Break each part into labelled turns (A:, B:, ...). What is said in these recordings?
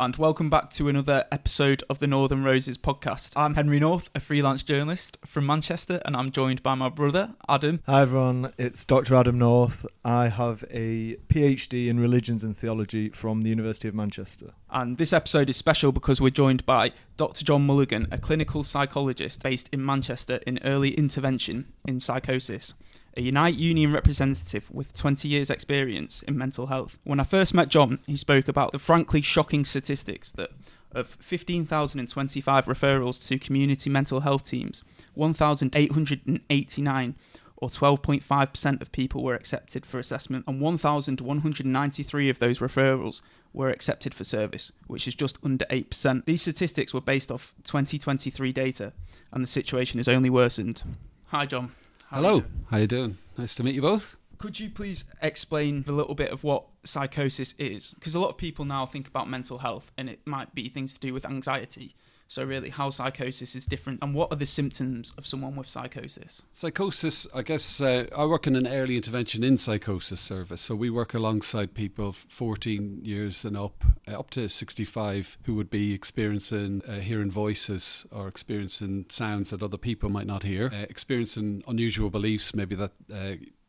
A: and welcome back to another episode of the Northern Roses podcast. I'm Henry North, a freelance journalist from Manchester, and I'm joined by my brother, Adam.
B: Hi everyone, it's Dr. Adam North. I have a PhD in religions and theology from the University of Manchester.
A: And this episode is special because we're joined by Dr. John Mulligan, a clinical psychologist based in Manchester in early intervention in psychosis. A Unite Union representative with 20 years' experience in mental health. When I first met John, he spoke about the frankly shocking statistics that of 15,025 referrals to community mental health teams, 1,889 or 12.5% of people were accepted for assessment, and 1,193 of those referrals were accepted for service, which is just under 8%. These statistics were based off 2023 data, and the situation has only worsened. Hi, John.
C: Hello, how you doing? Nice to meet you both.
A: Could you please explain a little bit of what psychosis is? Because a lot of people now think about mental health and it might be things to do with anxiety. So really how psychosis is different and what are the symptoms of someone with psychosis?
C: Psychosis, I guess, I work in an early intervention in psychosis service. So we work alongside people 14 years and up to 65 who would be experiencing hearing voices or experiencing sounds that other people might not hear, experiencing unusual beliefs, maybe that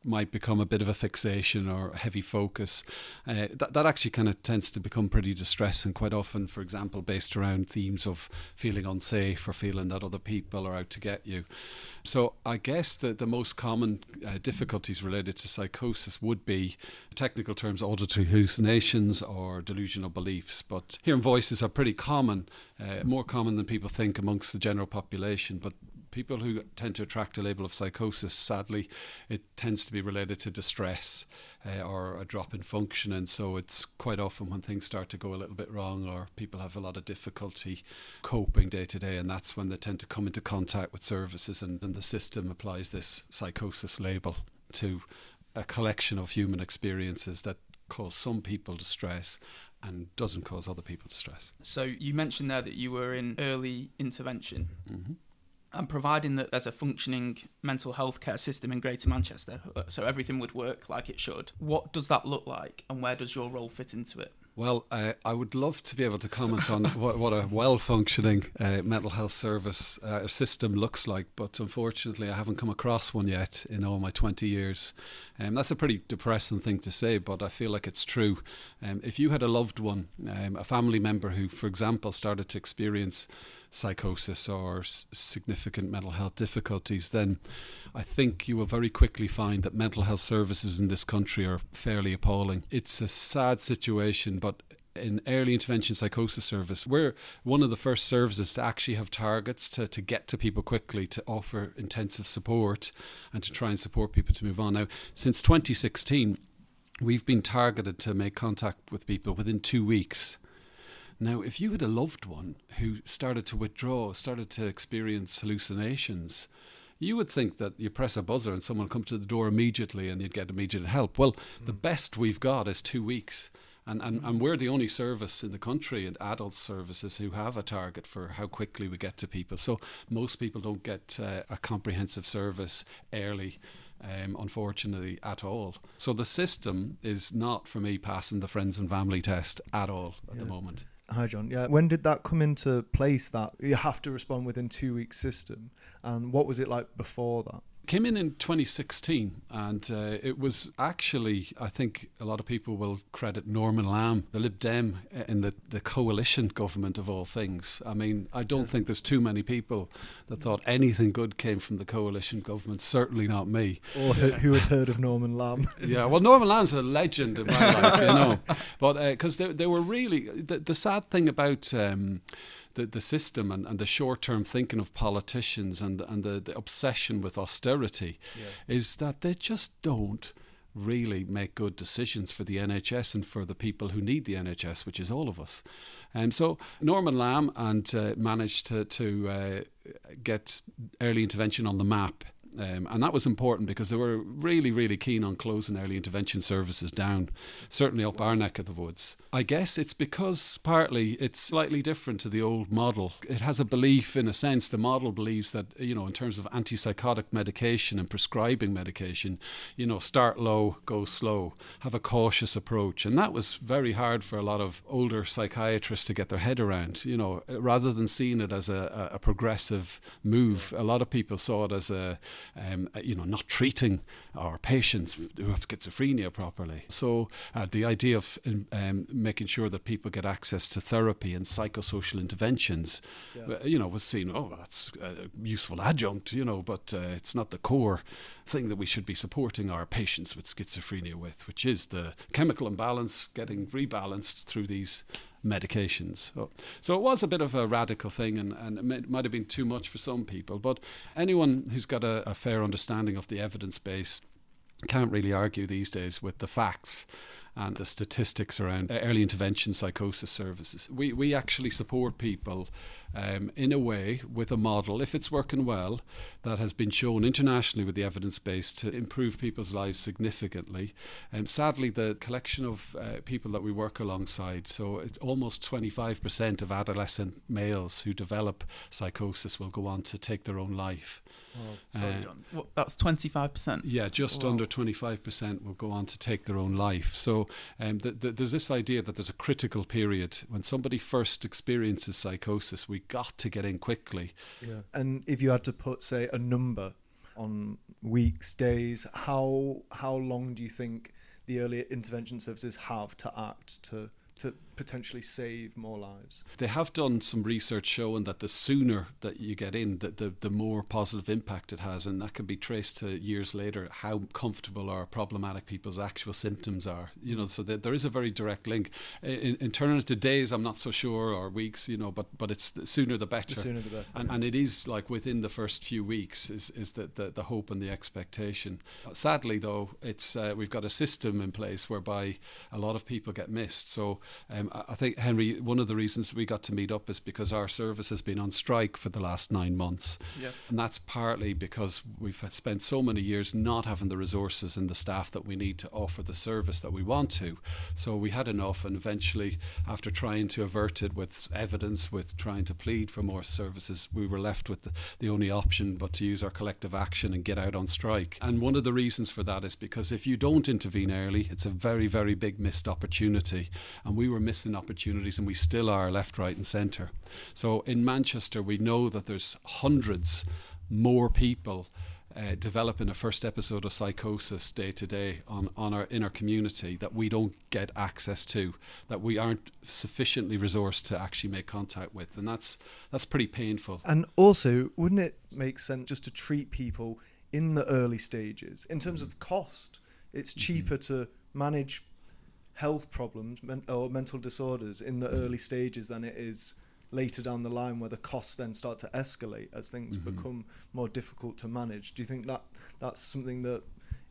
C: might become a bit of a fixation or a heavy focus. That actually kind of tends to become pretty distressing quite often, for example, based around themes of feeling unsafe or feeling that other people are out to get you. So I guess the most common difficulties related to psychosis would be, technical terms, auditory hallucinations or delusional beliefs. But hearing voices are pretty common, more common than people think amongst the general population. But people who tend to attract a label of psychosis, sadly, it tends to be related to distress or a drop in function. And so it's quite often when things start to go a little bit wrong or people have a lot of difficulty coping day to day, and that's when they tend to come into contact with services, and the system applies this psychosis label to a collection of human experiences that cause some people distress and doesn't cause other people distress.
A: So you mentioned there that you were in early intervention.
C: Mm-hmm.
A: And providing that there's a functioning mental health care system in Greater Manchester, so everything would work like it should, what does that look like and where does your role fit into it?
C: Well, I would love to be able to comment on what a well-functioning mental health service system looks like, but unfortunately I haven't come across one yet in all my 20 years. That's a pretty depressing thing to say, but I feel like it's true. If you had a loved one, a family member who, for example, started to experience psychosis or significant mental health difficulties, then I think you will very quickly find that mental health services in this country are fairly appalling. It's a sad situation, but in early intervention psychosis service, we're one of the first services to actually have targets to get to people quickly, to offer intensive support and to try and support people to move on. Now, since 2016, we've been targeted to make contact with people within 2 weeks. Now, if you had a loved one who started to withdraw, started to experience hallucinations, you would think that you press a buzzer and someone will come to the door immediately and you'd get immediate help. Well, the best we've got is 2 weeks. And we're the only service in the country, and adult services, who have a target for how quickly we get to people. So most people don't get a comprehensive service early, unfortunately, at all. So the system is not, for me, passing the friends and family test at all at the moment.
B: Hi John. Yeah, when did that come into place, that you have to respond within 2 weeks system, and what was it like before that?
C: Came in 2016, and it was actually, I think a lot of people will credit Norman Lamb, the Lib Dem, in the coalition government of all things. I mean, I don't think there's too many people that thought anything good came from the coalition government, certainly not me.
B: Or who had heard of Norman Lamb?
C: Yeah, well, Norman Lamb's a legend in my life, you know. But because they were really, the sad thing about the system and the short-term thinking of politicians and the obsession with austerity is that they just don't really make good decisions for the NHS and for the people who need the NHS, which is all of us. So Norman Lamb managed to get early intervention on the map And that was important because they were really, really keen on closing early intervention services down, certainly up our neck of the woods. I guess it's because partly it's slightly different to the old model. It has a belief, in a sense, the model believes that, in terms of antipsychotic medication and prescribing medication, start low, go slow, have a cautious approach. And that was very hard for a lot of older psychiatrists to get their head around. Rather than seeing it as a progressive move, a lot of people saw it as not treating our patients who have schizophrenia properly. So the idea of making sure that people get access to therapy and psychosocial interventions, was seen, that's a useful adjunct, but it's not the core thing that we should be supporting our patients with schizophrenia with, which is the chemical imbalance getting rebalanced through these medications. So it was a bit of a radical thing, and it might have been too much for some people, but anyone who's got a fair understanding of the evidence base can't really argue these days with the facts and the statistics around early intervention psychosis services. We actually support people in a way with a model, if it's working well, that has been shown internationally with the evidence base to improve people's lives significantly. And sadly, the collection of people that we work alongside, so it's almost 25% of adolescent males who develop psychosis will go on to take their own life.
A: Oh, sorry, John. That's 25%?
C: Yeah, just under 25% will go on to take their own life. So there's this idea that there's a critical period. When somebody first experiences psychosis, we got to get in quickly.
B: Yeah. And if you had to put, say, a number on weeks, days, how long do you think the early intervention services have to act to potentially save more lives?
C: They have done some research showing that the sooner that you get in, the more positive impact it has, and that can be traced to years later how comfortable or problematic people's actual symptoms are. So there is a very direct link. In turning to days, I'm not so sure, or weeks, but it's the sooner the better.
B: The sooner the better.
C: And it is like within the first few weeks is the hope and the expectation. Sadly, though, it's we've got a system in place whereby a lot of people get missed. So I think, Henry, one of the reasons we got to meet up is because our service has been on strike for the last 9 months.
A: Yeah.
C: And that's partly because we've spent so many years not having the resources and the staff that we need to offer the service that we want to. So we had enough, and eventually, after trying to avert it with evidence, with trying to plead for more services, we were left with the only option but to use our collective action and get out on strike. And one of the reasons for that is because if you don't intervene early, it's a very, very big missed opportunity. And we were missing opportunities, and we still are, left, right and centre. So in Manchester, we know that there's hundreds more people developing a first episode of psychosis day to day in our community that we don't get access to, that we aren't sufficiently resourced to actually make contact with, and that's pretty painful.
B: And also, wouldn't it make sense just to treat people in the early stages? In terms of cost, it's cheaper to manage health problems or mental disorders in the early stages than it is later down the line, where the costs then start to escalate as things become more difficult to manage. Do you think that that's something that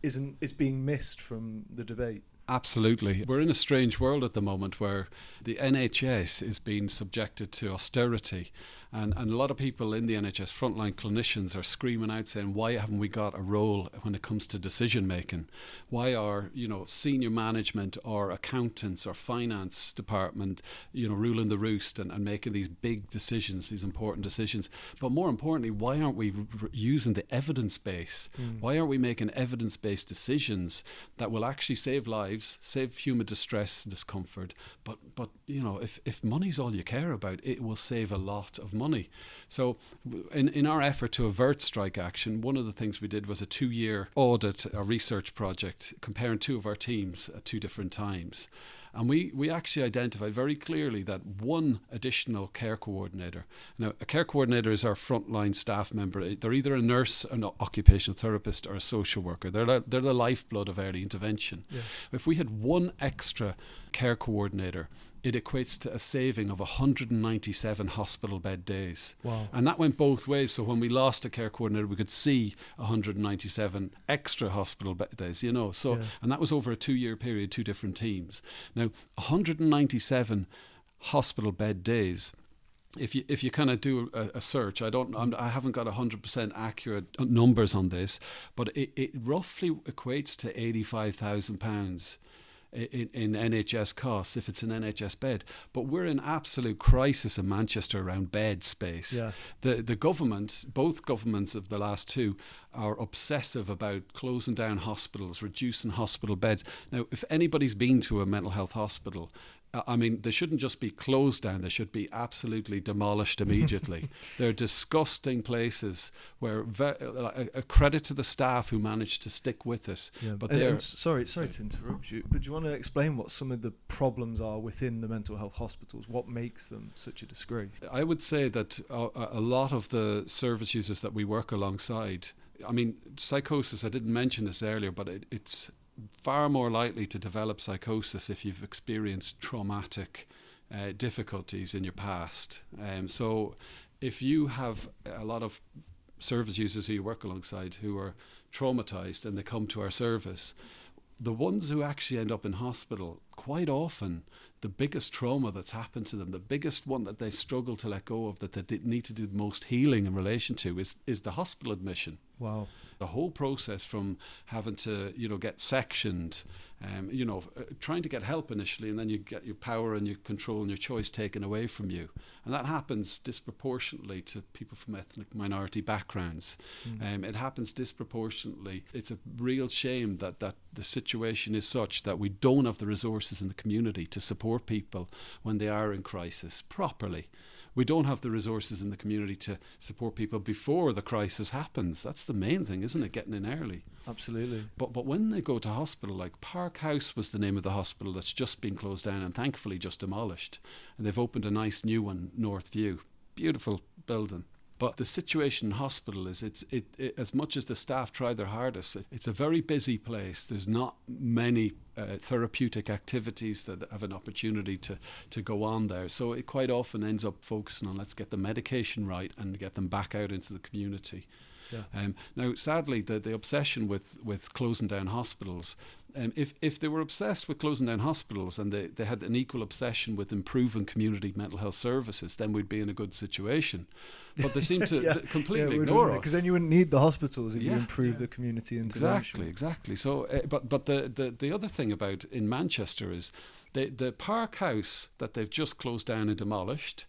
B: is being missed from the debate?
C: Absolutely. We're in a strange world at the moment where the NHS is being subjected to austerity. And a lot of people in the NHS, frontline clinicians, are screaming out saying, why haven't we got a role when it comes to decision making? Why are, senior management or accountants or finance department, ruling the roost and making these big decisions, these important decisions? But more importantly, why aren't we using the evidence base? Why aren't we making evidence-based decisions that will actually save lives, save human distress, discomfort? But if money's all you care about, it will save a lot of money. So in our effort to avert strike action, one of the things we did was a 2-year audit, a research project, comparing 2 of our teams at 2 different times. And we actually identified very clearly that one additional care coordinator. Now, a care coordinator is our frontline staff member. They're either a nurse, an occupational therapist, or a social worker. They're the lifeblood of early intervention. Yeah. If we had one extra care coordinator, it equates to a saving of 197 hospital bed days.
B: Wow.
C: And that went both ways. So when we lost a care coordinator, we could see 197 extra hospital bed days, So, yeah. And that was over a 2-year period, 2 different teams. Now, 197 hospital bed days if you kind of do a search, I haven't got 100% accurate numbers on this, but it roughly equates to £85,000 in NHS costs if it's an NHS bed. But we're in absolute crisis in Manchester around bed space.
B: Yeah.
C: The government, both governments of the last two, are obsessive about closing down hospitals, reducing hospital beds. Now, if anybody's been to a mental health hospital, I mean, they shouldn't just be closed down, they should be absolutely demolished immediately. They're disgusting places where a credit to the staff who managed to stick with it.
B: Yeah.
C: But
B: sorry to interrupt you, but do you want to explain what some of the problems are within the mental health hospitals? What makes them such a disgrace?
C: I would say that a lot of the service users that we work alongside, I mean, psychosis, I didn't mention this earlier, but it's far more likely to develop psychosis if you've experienced traumatic difficulties in your past. So if you have a lot of service users who you work alongside who are traumatized and they come to our service, the ones who actually end up in hospital, quite often the biggest trauma that's happened to them, the biggest one that they struggle to let go of, that they need to do the most healing in relation to, is the hospital admission.
B: Wow.
C: The whole process from having to, get sectioned, trying to get help initially, and then you get your power and your control and your choice taken away from you. And that happens disproportionately to people from ethnic minority backgrounds. It happens disproportionately. It's a real shame that the situation is such that we don't have the resources in the community to support people when they are in crisis properly. We don't have the resources in the community to support people before the crisis happens. That's the main thing, isn't it? Getting in early.
B: Absolutely.
C: But when they go to hospital, like Park House was the name of the hospital that's just been closed down and thankfully just demolished. And they've opened a nice new one, North View. Beautiful building. But the situation in hospital is, it as much as the staff try their hardest, it's a very busy place. There's not many therapeutic activities that have an opportunity to go on there. So it quite often ends up focusing on, let's get the medication right and get them back out into the community.
B: Yeah.
C: Now, sadly, the obsession with closing down hospitals, if they were obsessed with closing down hospitals and they had an equal obsession with improving community mental health services, then we'd be in a good situation. But they seem to completely ignore us. Because
B: then you wouldn't need the hospitals if you improve the community intervention.
C: Exactly. So, but the other thing about in Manchester is the Park House that they've just closed down and demolished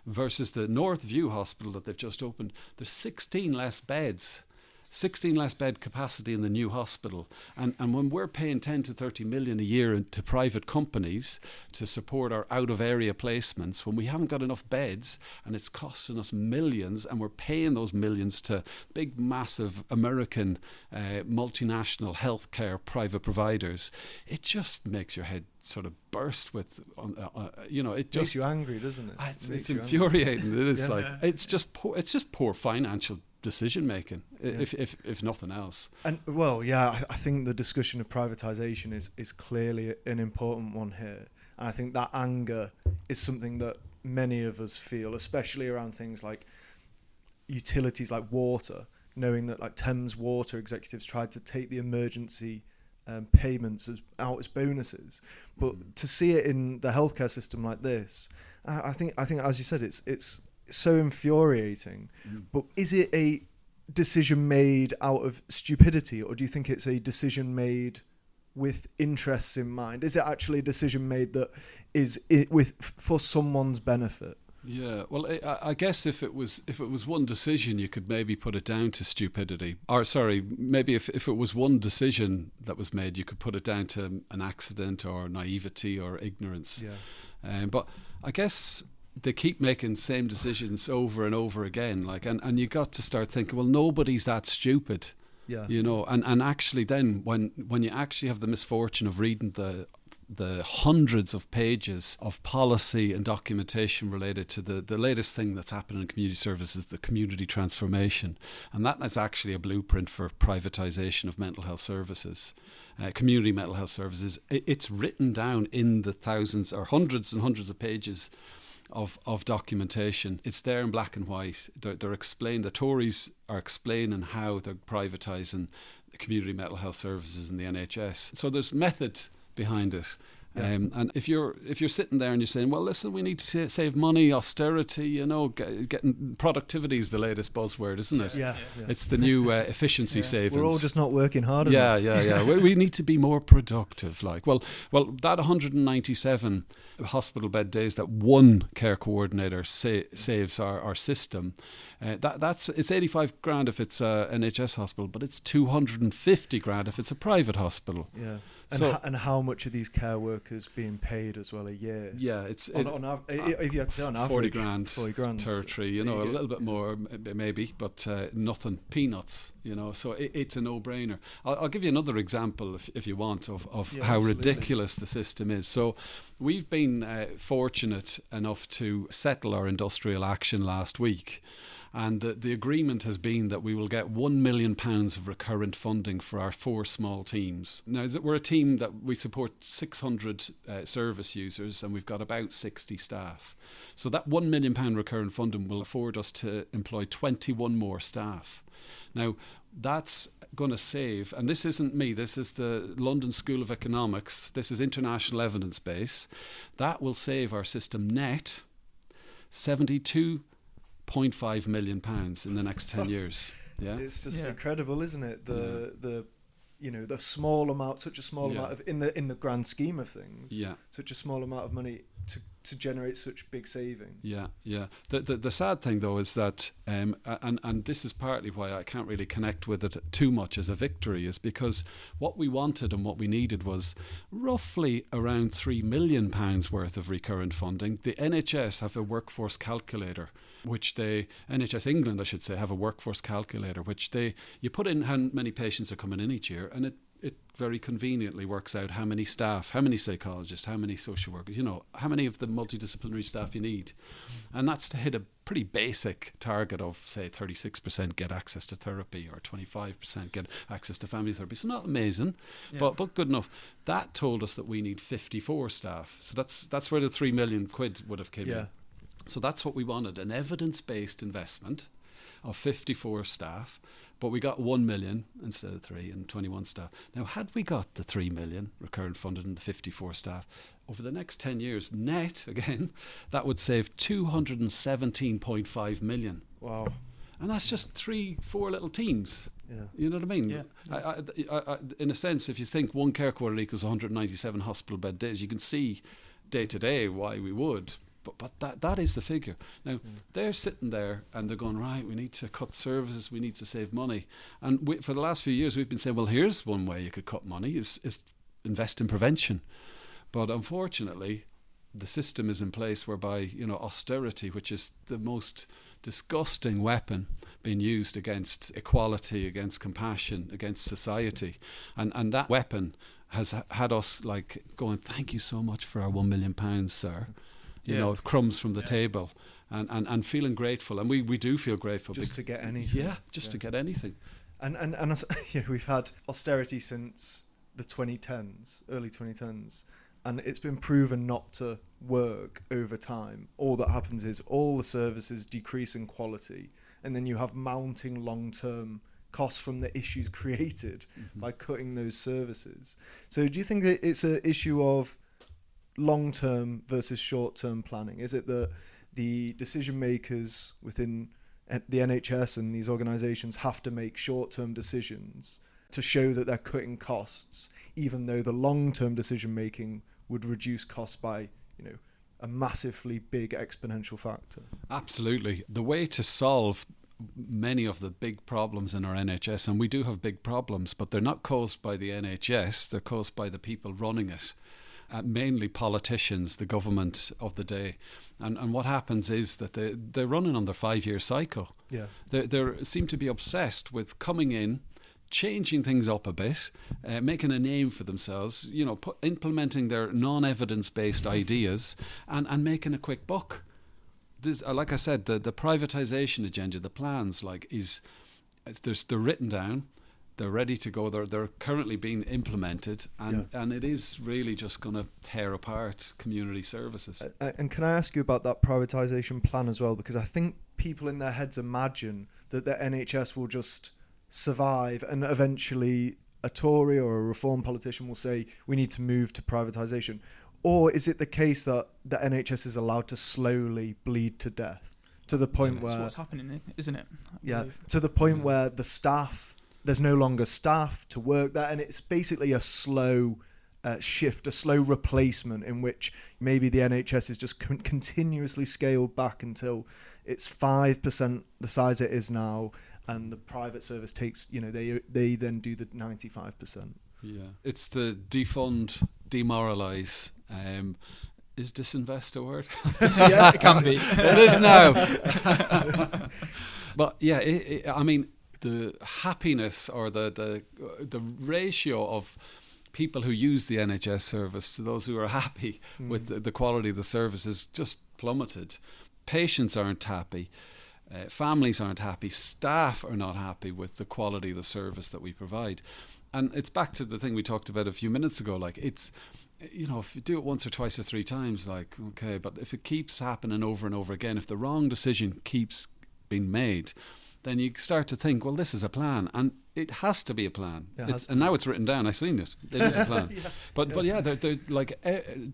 C: versus the North View Hospital that they've just opened, there's 16 less beds. 16 less bed capacity in the new hospital. And when we're paying 10 to 30 million a year to private companies to support our out-of-area placements, when we haven't got enough beds and it's costing us millions and we're paying those millions to big, massive American multinational healthcare private providers, it just makes your head sort of burst with, it just
B: makes you angry, doesn't it?
C: It's infuriating. It is it's just poor financial decision making, if nothing else.
B: And I think the discussion of privatisation is clearly an important one here, and I think that anger is something that many of us feel, especially around things like utilities like water, knowing that like Thames Water executives tried to take the emergency payments out as bonuses, but to see it in the healthcare system like this, I think as you said, it's so infuriating. But is it a decision made out of stupidity, or do you think it's a decision made with interests in mind? Is it actually a decision made that is for someone's benefit?
C: Yeah, well, I guess if it was one decision, you could maybe put it down to stupidity. Or sorry, maybe if it was one decision that was made, you could put it down to an accident or naivety or ignorance. Yeah. But I guess they keep making the same decisions over and over again. And you got to start thinking, well, nobody's that stupid. Yeah. And actually then when you actually have the misfortune of reading the hundreds of pages of policy and documentation related to the latest thing that's happening in community services, the community transformation. And that is actually a blueprint for privatisation of mental health services, community mental health services. It's written down in the thousands or hundreds and hundreds of pages of documentation. It's there in black and white. They're explained. The Tories are explaining how they're privatising the community mental health services in the NHS. So there's method behind it,
B: Yeah.
C: And if you're sitting there and you're saying, well, listen, we need to save money, austerity, getting productivity is the latest buzzword, isn't it?
B: Yeah.
C: It's the new efficiency savings.
B: We're all just not working hard enough.
C: Yeah. we need to be more productive. Well, that 197 hospital bed days that one care coordinator saves our system. It's 85 grand if it's a NHS hospital, but it's 250 grand if it's a private hospital.
B: Yeah.
C: And
B: how much are these care workers being paid as well a year?
C: Yeah,
B: if you had to say on average,
C: 40 grand territory, a little bit more maybe, but nothing, peanuts, so it's a no-brainer. I'll give you another example if you want of how
B: absolutely.
C: ridiculous the system is. So we've been fortunate enough to settle our industrial action last week. And the agreement has been that we will get £1 million of recurrent funding for our 4 small teams. Now, we're a team that we support 600 service users, and we've got about 60 staff. So that £1 million recurrent funding will afford us to employ 21 more staff. Now, that's going to save, and this isn't me, this is the London School of Economics, this is international evidence base, that will save our system net £72.5 million in the next 10 years. Yeah,
B: it's just incredible, isn't it? The small amount, such a small amount of in the grand scheme of things. Yeah, such a small amount of money to generate such big savings. Yeah.
C: The sad thing though is that, and this is partly why I can't really connect with it too much as a victory, is because what we wanted and what we needed was roughly around £3 million worth of recurrent funding. The NHS have a workforce calculator, which NHS England, I should say, have a workforce calculator, which you put in how many patients are coming in each year, and it very conveniently works out how many staff, how many psychologists, how many social workers, how many of the multidisciplinary staff you need. And that's to hit a pretty basic target of, say, 36% get access to therapy or 25% get access to family therapy. So not amazing, but good enough. That told us that we need 54 staff. So that's where the £3 million would have came in. So that's what we wanted, an evidence-based investment of 54 staff, but we got 1 million instead of 3 and 21 staff. Now, had we got the 3 million recurrent funded and the 54 staff, over the next 10 years, net, again, that would save 217.5 million.
B: Wow.
C: And that's just 3-4 little teams.
B: Yeah.
C: You know what I mean?
A: Yeah.
C: I, in a sense, if you think one care quarter equals 197 hospital bed days, you can see day to day why we would. But that is the figure. Now, they're sitting there and they're going, right, we need to cut services, we need to save money. And for the last few years, we've been saying, well, here's one way you could cut money, is invest in prevention. But unfortunately, the system is in place whereby, austerity, which is the most disgusting weapon being used against equality, against compassion, against society. And that weapon has had us going, thank you so much for our £1 million, sir. Crumbs from the table, and feeling grateful, and we do feel grateful
B: to get anything.
C: To get anything.
B: And we've had austerity since the 2010s, early 2010s, and it's been proven not to work over time. All that happens is all the services decrease in quality, and then you have mounting long-term costs from the issues created by cutting those services. So do you think that it's an issue of long-term versus short-term planning? Is it that the decision makers within the NHS and these organisations have to make short-term decisions to show that they're cutting costs, even though the long-term decision making would reduce costs by a massively big exponential factor? Absolutely.
C: The way to solve many of the big problems in our NHS, and we do have big problems, but they're not caused by the NHS, they're caused by the people running it. Mainly politicians, the government of the day. And what happens is that they're running on their 5-year cycle. Yeah. They seem to be obsessed with coming in, changing things up a bit, making a name for themselves, implementing their non-evidence-based ideas and making a quick buck. This, like I said, the privatisation agenda, the plans, they're written down. They're ready to go. They're currently being implemented, and it is really just going to tear apart community services.
B: And can I ask you about that privatisation plan as well? Because I think people in their heads imagine that the NHS will just survive and eventually a Tory or a Reform politician will say we need to move to privatisation? Or is it the case that the NHS is allowed to slowly bleed to death to the point where...
A: That's what's happening, isn't it?
B: Yeah, to the point where the staff, there's no longer staff to work there, and it's basically a slow shift, a slow replacement in which maybe the NHS is just continuously scaled back until it's 5% the size it is now, and the private service takes, they then do the 95%.
C: Yeah, it's the defund, demoralise. Is disinvest a word?
A: Yeah, it can be.
C: It is now. But yeah, I mean, the happiness or the ratio of people who use the NHS service to those who are happy with the quality of the service is just plummeted. Patients aren't happy. Families aren't happy. Staff are not happy with the quality of the service that we provide. And it's back to the thing we talked about a few minutes ago. Like, it's, if you do it once or twice or three times, like, okay, but if it keeps happening over and over again, if the wrong decision keeps being made, then you start to think, well, this is a plan, and it has to be a plan. And now it's written down. I've seen it. It is a plan. But they're like,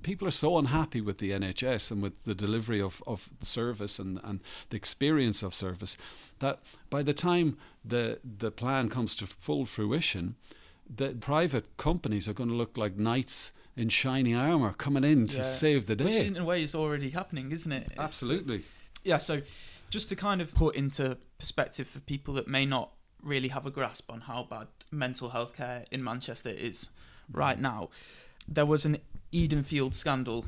C: people are so unhappy with the NHS and with the delivery of service and the experience of service that by the time the plan comes to full fruition, the private companies are going to look like knights in shiny armour coming in to save the day.
A: Which in a way is already happening, isn't it?
C: Absolutely.
A: So just to kind of put into perspective for people that may not really have a grasp on how bad mental health care in Manchester is right now, there was an Edenfield scandal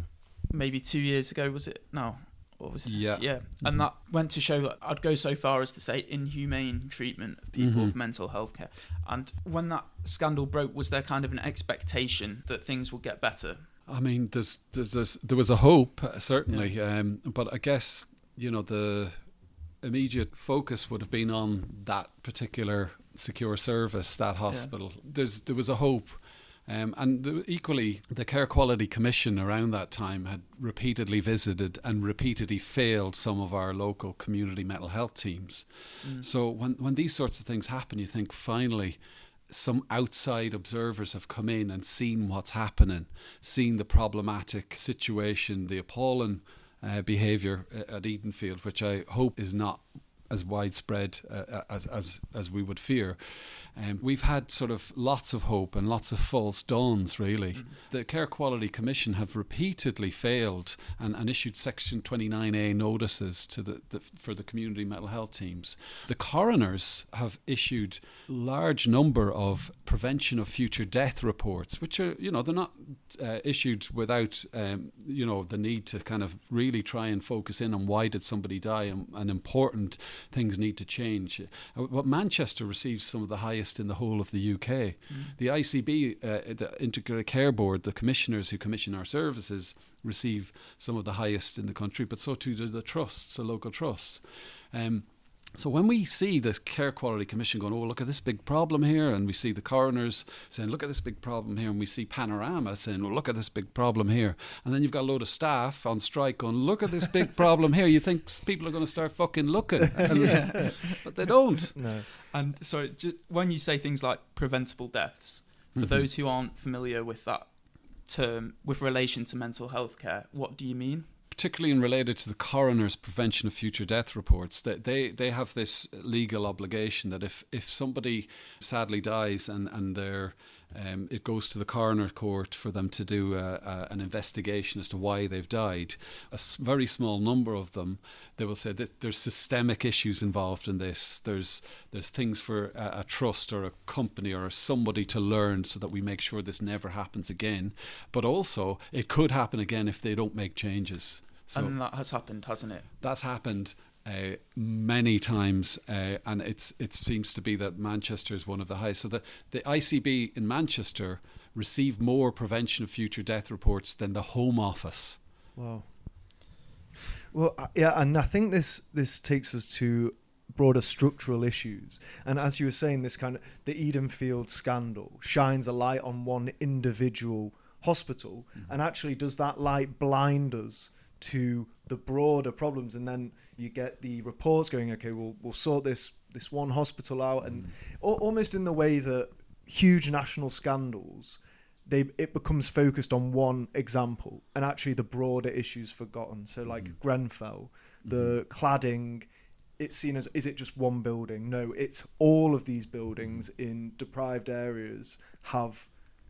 A: maybe 2 years ago, was it? No. What was it? Yeah. And that went to show that I'd go so far as to say inhumane treatment of people with mental health care. And when that scandal broke, was there kind of an expectation that things would get better?
C: I mean, there was a hope, certainly. But I guess, the immediate focus would have been on that particular secure service, that hospital. There was a hope. Equally, the Care Quality Commission around that time had repeatedly visited and repeatedly failed some of our local community mental health teams. So when these sorts of things happen, you think finally some outside observers have come in and seen what's happening, seen the problematic situation, the appalling behaviour at Edenfield, which I hope is not as widespread as we would fear. We've had sort of lots of hope and lots of false dawns, really. The Care Quality Commission have repeatedly failed and issued Section 29A notices to for the community mental health teams. The coroners have issued large number of prevention of future death reports, which are, they're not issued without, the need to kind of really try and focus in on why did somebody die and important things need to change. But Manchester receives some of the highest in the whole of the UK. The ICB, the Integrated Care Board, the commissioners who commission our services, receive some of the highest in the country, but so too do the trusts, the local trusts. So when we see the Care Quality Commission going, look at this big problem here, and we see the coroners saying, look at this big problem here, and we see Panorama saying, look at this big problem here, and then you've got a load of staff on strike going, look at this big problem here, you think people are going to start fucking looking, but they don't.
B: No.
A: And sorry, just when you say things like preventable deaths, for those who aren't familiar with that term with relation to mental health care, what do you mean?
C: Particularly in related to the coroner's prevention of future death reports, that they have this legal obligation that if somebody sadly dies and they're it goes to the coroner court for them to do an investigation as to why they've died. Very small number of them, they will say that there's systemic issues involved in this. There's things for a trust or a company or somebody to learn so that we make sure this never happens again. But also, it could happen again if they don't make changes. So
A: and that has happened, hasn't it?
C: That's happened many times, and it seems to be that Manchester is one of the highest. So the ICB in Manchester received more prevention of future death reports than the Home Office.
B: Wow. Well, and I think this takes us to broader structural issues. And as you were saying, this kind of the Edenfield scandal shines a light on one individual hospital, and actually does that light blind us to the broader problems? And then you get the reports going, okay, we'll sort this one hospital out, and almost in the way that huge national scandals, it becomes focused on one example, and actually the broader issue's forgotten. So like Grenfell, the cladding, it's seen as, is it just one building? No, it's all of these buildings in deprived areas have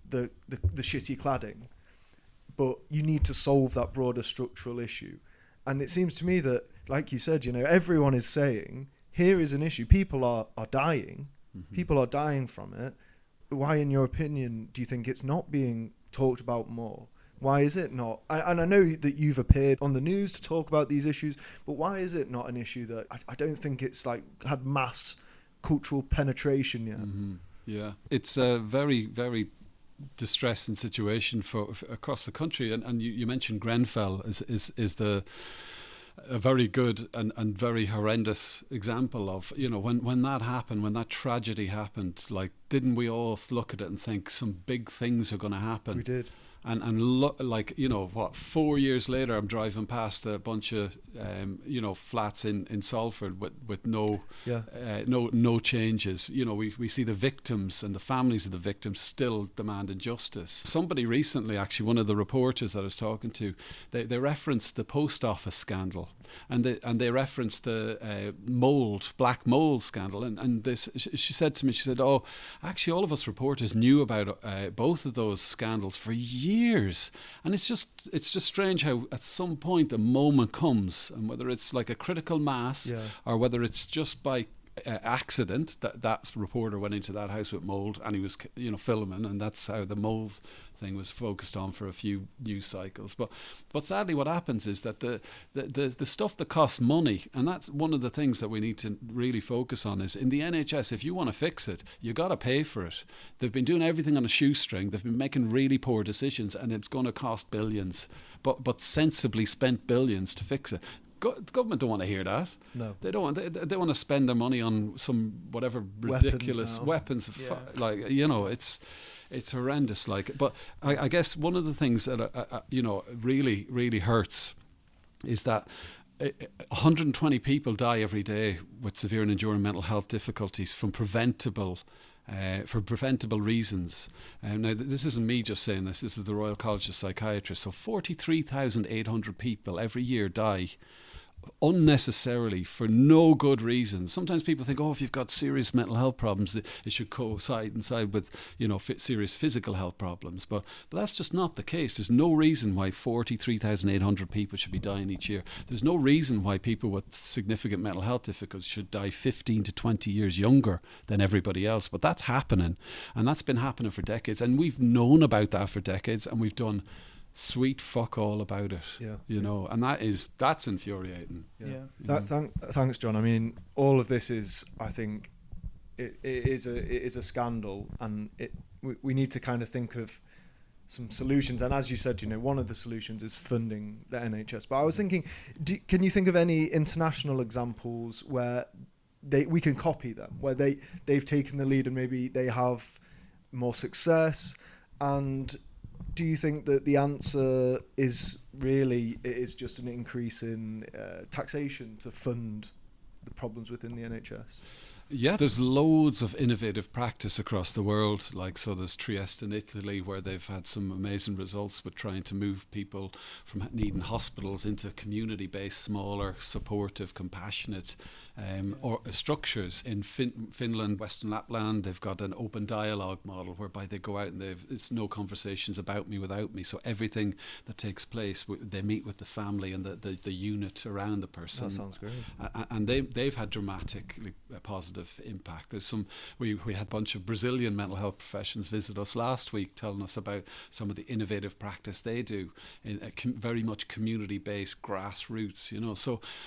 B: the shitty cladding. But you need to solve that broader structural issue. And it seems to me that, like you said, everyone is saying, here is an issue. People are dying. People are dying from it. Why, in your opinion, do you think it's not being talked about more? Why is it not? And I know that you've appeared on the news to talk about these issues, but why is it not an issue that I don't think it's like had mass cultural penetration yet?
C: Yeah, it's a very, very distressing situation for across the country. And you mentioned Grenfell is a very good and very horrendous example of, when that happened, when that tragedy happened, like, didn't we all look at it and think some big things are going to happen?
B: We did.
C: And look, like, 4 years later, I'm driving past a bunch of, flats in Salford with no changes. We see the victims and the families of the victims still demanding justice. Somebody recently, actually, one of the reporters that I was talking to, they referenced the post office scandal, and they referenced the black mold scandal, and this, she said to me, she said, "Oh, actually, all of us reporters knew about both of those scandals for years, and it's just strange how at some point a moment comes, and whether it's like a critical mass or whether it's just by accident that reporter went into that house with mold and he was filming, and that's how the mold thing was focused on for a few news cycles. But sadly what happens is that the stuff that costs money, and that's one of the things that we need to really focus on, is in the NHS, if you want to fix it, you got to pay for it. They've been doing everything on a shoestring. They've been making really poor decisions, and it's going to cost billions, but sensibly spent billions to fix it. The government don't want to hear that.
B: No,
C: they don't want. They want to spend their money on some whatever ridiculous weapons. It's horrendous. Like, but I guess one of the things that really, really hurts is that 120 people die every day with severe and enduring mental health difficulties from preventable reasons. Now, this isn't me just saying this. This is the Royal College of Psychiatrists. So 43,800 people every year die unnecessarily for no good reason. Sometimes people think, if you've got serious mental health problems, it should coincide with serious physical health problems, but that's just not the case. There's no reason why 43,800 people should be dying each year. There's no reason why people with significant mental health difficulties should die 15 to 20 years younger than everybody else, but that's happening, and that's been happening for decades, and we've known about that for decades, and we've done sweet fuck all about it, and that's infuriating.
B: Thanks, John. I mean, all of this is, I think, it is a scandal, and we need to kind of think of some solutions. And as you said, one of the solutions is funding the NHS. But I was thinking, can you think of any international examples where we can copy them, where they've taken the lead and maybe they have more success? And do you think that the answer is just an increase in taxation to fund the problems within the NHS?
C: Yeah, there's loads of innovative practice across the world. So there's Trieste in Italy, where they've had some amazing results with trying to move people from needing hospitals into community-based, smaller, supportive, compassionate or structures. In Finland, Western Lapland, they've got an open dialogue model whereby they go out and it's no conversations about me without me. So everything that takes place, they meet with the family and the unit around the person.
B: That sounds great.
C: And they've had dramatically positive impact. There's we had a bunch of Brazilian mental health professionals visit us last week, telling us about some of the innovative practice they do in very much community-based grassroots.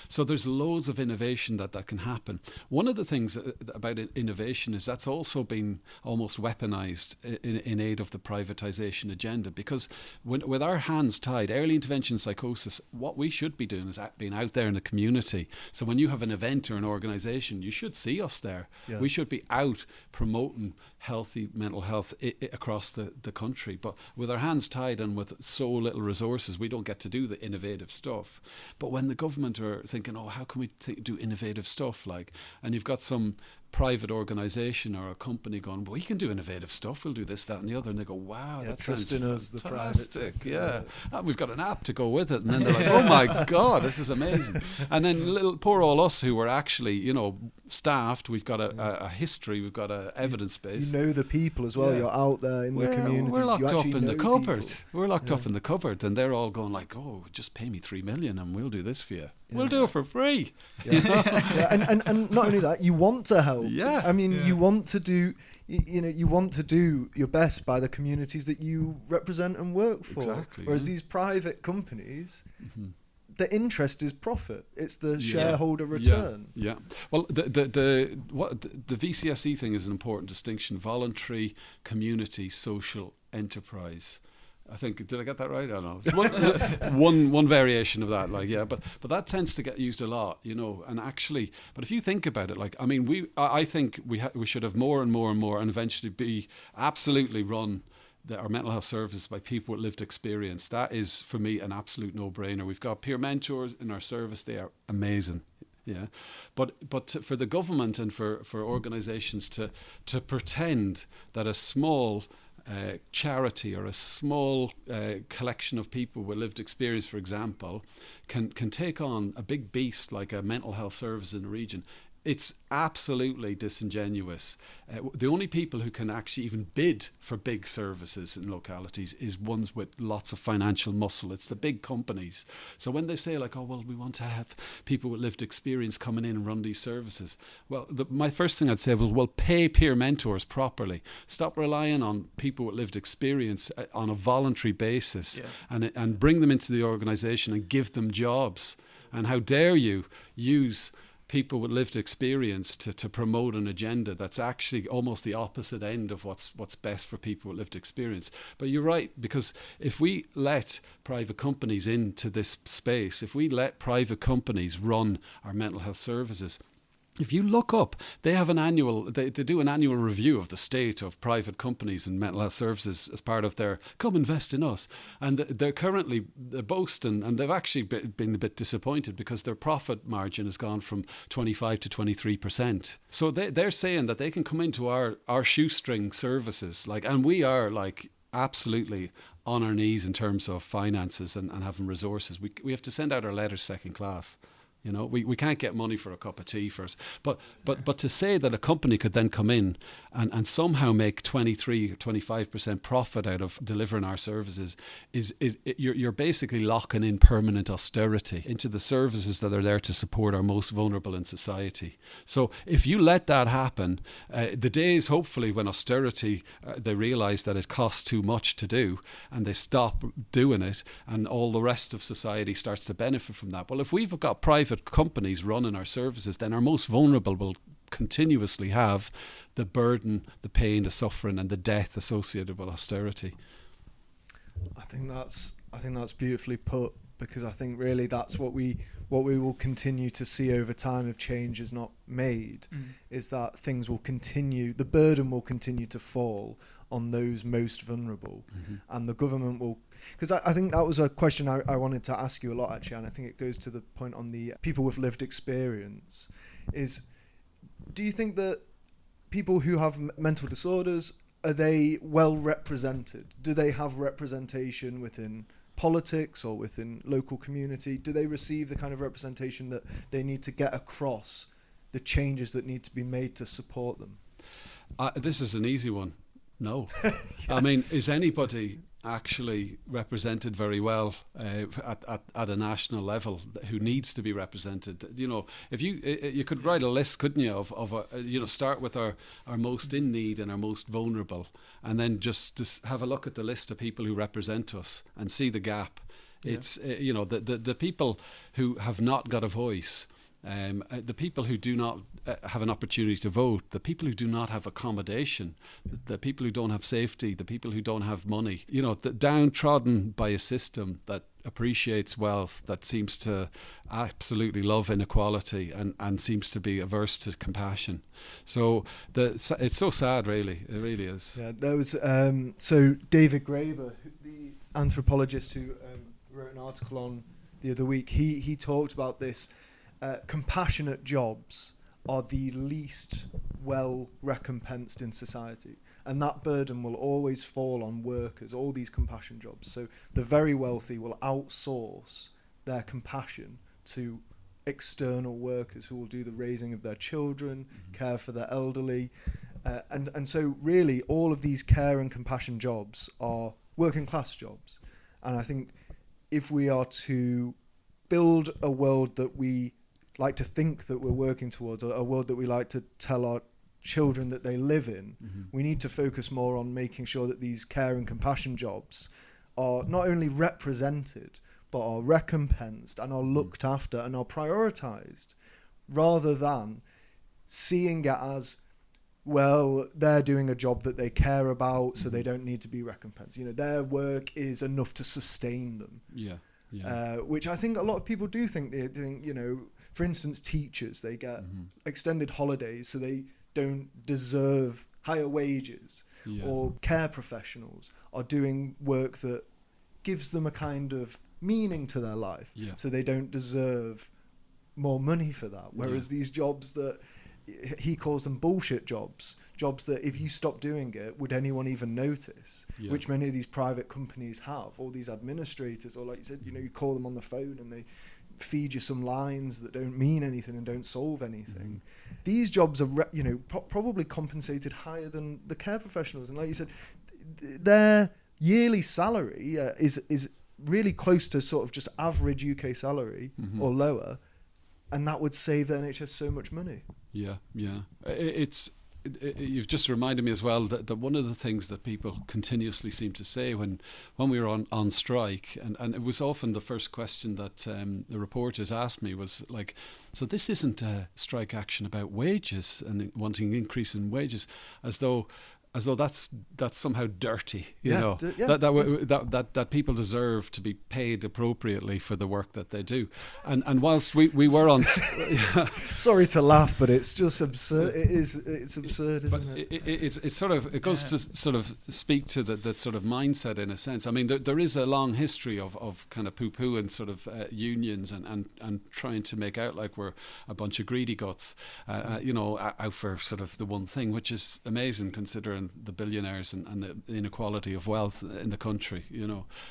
C: So there's loads of innovation that can happen. One of the things about innovation is that's also been almost weaponized in aid of the privatization agenda, because with our hands tied, early intervention psychosis, what we should be doing is being out there in the community. So when you have an event or an organization, you should see us there. We should be out promoting healthy mental health across the country. But with our hands tied and with so little resources, we don't get to do the innovative stuff. But when the government are thinking, how can we do innovative stuff, and you've got some private organisation or a company going, well, we can do innovative stuff, we'll do this, that and the other, and they go, wow, that
B: trust
C: sounds
B: in us, the private
C: fantastic,
B: sector,
C: yeah. And we've got an app to go with it, and then they're like, oh my God, this is amazing. And then little poor all us who were actually, you know, staffed, we've got a history, we've got a evidence base.
B: You know the people as well.
C: Yeah.
B: You're out there in the communities.
C: We're locked
B: you
C: up
B: actually
C: in the
B: know
C: cupboard.
B: people.
C: We're locked
B: Yeah.
C: up in the cupboard, and they're all going like, "Oh, just pay me $3 million, and we'll do this for you.
B: Yeah.
C: We'll do it for free."
B: Yeah. Yeah. And not only that, you want to help.
C: Yeah.
B: I mean,
A: Yeah.
B: you want to do, you want to do your best by the communities that you represent and work for.
C: Exactly,
B: Whereas
C: yeah.
B: these private companies,
C: Mhm.
B: the interest is profit. It's the
C: Yeah.
B: shareholder return.
C: Yeah. Well, the VCSE thing is an important distinction: voluntary, community, social enterprise. I think, did I get that right? I don't know. It's one variation of that, like, yeah, but that tends to get used a lot, you know. And actually, but if you think about it, like, I mean, I think we should have more and more and more, and eventually be absolutely run our mental health services by people with lived experience. That is, for me, an absolute no-brainer. We've got peer mentors in our service; they are amazing. Yeah, but for the government and for organisations to pretend that a small charity or a small collection of people with lived experience, for example, can take on a big beast like a mental health service in a region, it's absolutely disingenuous. The only people who can actually even bid for big services in localities is ones with lots of financial muscle. It's the big companies. So when they say like, oh, well, we want to have people with lived experience coming in and run these services. Well, my first thing I'd say was, well, pay peer mentors properly. Stop relying on people with lived experience on a voluntary basis, and bring them into the organisation and give them jobs. And how dare you use people with lived experience to promote an agenda that's actually almost the opposite end of what's best for people with lived experience. But you're right, because if we let private companies into this space, if we let private companies run our mental health services, if you look up, they have they do an annual review of the state of private companies and mental health services as part of their come invest in us. And they're currently boasting, and they've actually been a bit disappointed because their profit margin has gone from 25 to 23%. So they're saying that they can come into our shoestring services, and we are absolutely on our knees in terms of finances and having resources. We have to send out our letters second class. You know, we can't get money for a cup of tea first. But to say that a company could then come in and somehow make 23 or 25% profit out of delivering our services you're basically locking in permanent austerity into the services that are there to support our most vulnerable in society. So if you let that happen, the days hopefully when austerity, they realise that it costs too much to do and they stop doing it and all the rest of society starts to benefit from that. Well, if we've got private companies running our services, then our most vulnerable will continuously have the burden, the pain, the suffering and the death associated with austerity.
B: I think that's beautifully put, because I think really that's what we will continue to see over time if change is not made, is that things will continue, the burden will continue to fall on those most vulnerable, and the government will, because I think that was a question I wanted to ask you a lot actually, and I think it goes to the point on the people with lived experience, is do you think that people who have mental disorders, are they well represented? Do they have representation within politics or within local community? Do they receive the kind of representation that they need to get across the changes that need to be made to support them?
C: This is an easy one. No. I mean, is anybody actually represented very well at a national level who needs to be represented? You know, if you could write a list, couldn't you, of start with our most in need and our most vulnerable, and then just have a look at the list of people who represent us and see the gap. Yeah. It's the people who have not got a voice. The people who do not have an opportunity to vote, the people who do not have accommodation, the people who don't have safety, the people who don't have money, the downtrodden by a system that appreciates wealth, that seems to absolutely love inequality and seems to be averse to compassion. So it's so sad, really. It really is.
B: Yeah, there was so David Graeber, the anthropologist who wrote an article on the other week, he talked about this. Compassionate jobs are the least well recompensed in society, and that burden will always fall on workers, all these compassion jobs. So the very wealthy will outsource their compassion to external workers who will do the raising of their children, care for their elderly, and so really all of these care and compassion jobs are working class jobs. And I think if we are to build a world that we like to think that we're working towards, a world that we like to tell our children that they live in, we need to focus more on making sure that these care and compassion jobs are not only represented, but are recompensed and are looked after and are prioritised, rather than seeing it as, well, they're doing a job that they care about, so they don't need to be recompensed. You know, their work is enough to sustain them. Which I think a lot of people do think. They think, you know, for instance, teachers, they get extended holidays, so they don't deserve higher wages. Or care professionals are doing work that gives them a kind of meaning to their life, so they don't deserve more money for that. Whereas these jobs that he calls them bullshit jobs that if you stop doing it, would anyone even notice? Which many of these private companies have. All these administrators, or like you said, you know, you call them on the phone and they feed you some lines that don't mean anything and don't solve anything. These jobs are probably compensated higher than the care professionals, and like you said, their yearly salary is really close to sort of just average UK salary or lower, and that would save the NHS so much money.
C: You've just reminded me as well that one of the things that people continuously seem to say when we were on strike, and it was often the first question that the reporters asked me was like, so this isn't a strike action about wages and wanting an increase in wages, as though that's somehow dirty, that people deserve to be paid appropriately for the work that they do, and whilst we were on,
B: sorry to laugh, but it's just absurd. It's absurd, isn't it?
C: It's sort of, it goes to sort of speak to the sort of mindset in a sense. I mean, there is a long history of kind of poo-poo and sort of unions and trying to make out like we're a bunch of greedy guts, out for sort of the one thing, which is amazing considering the billionaires and the inequality of wealth in the country,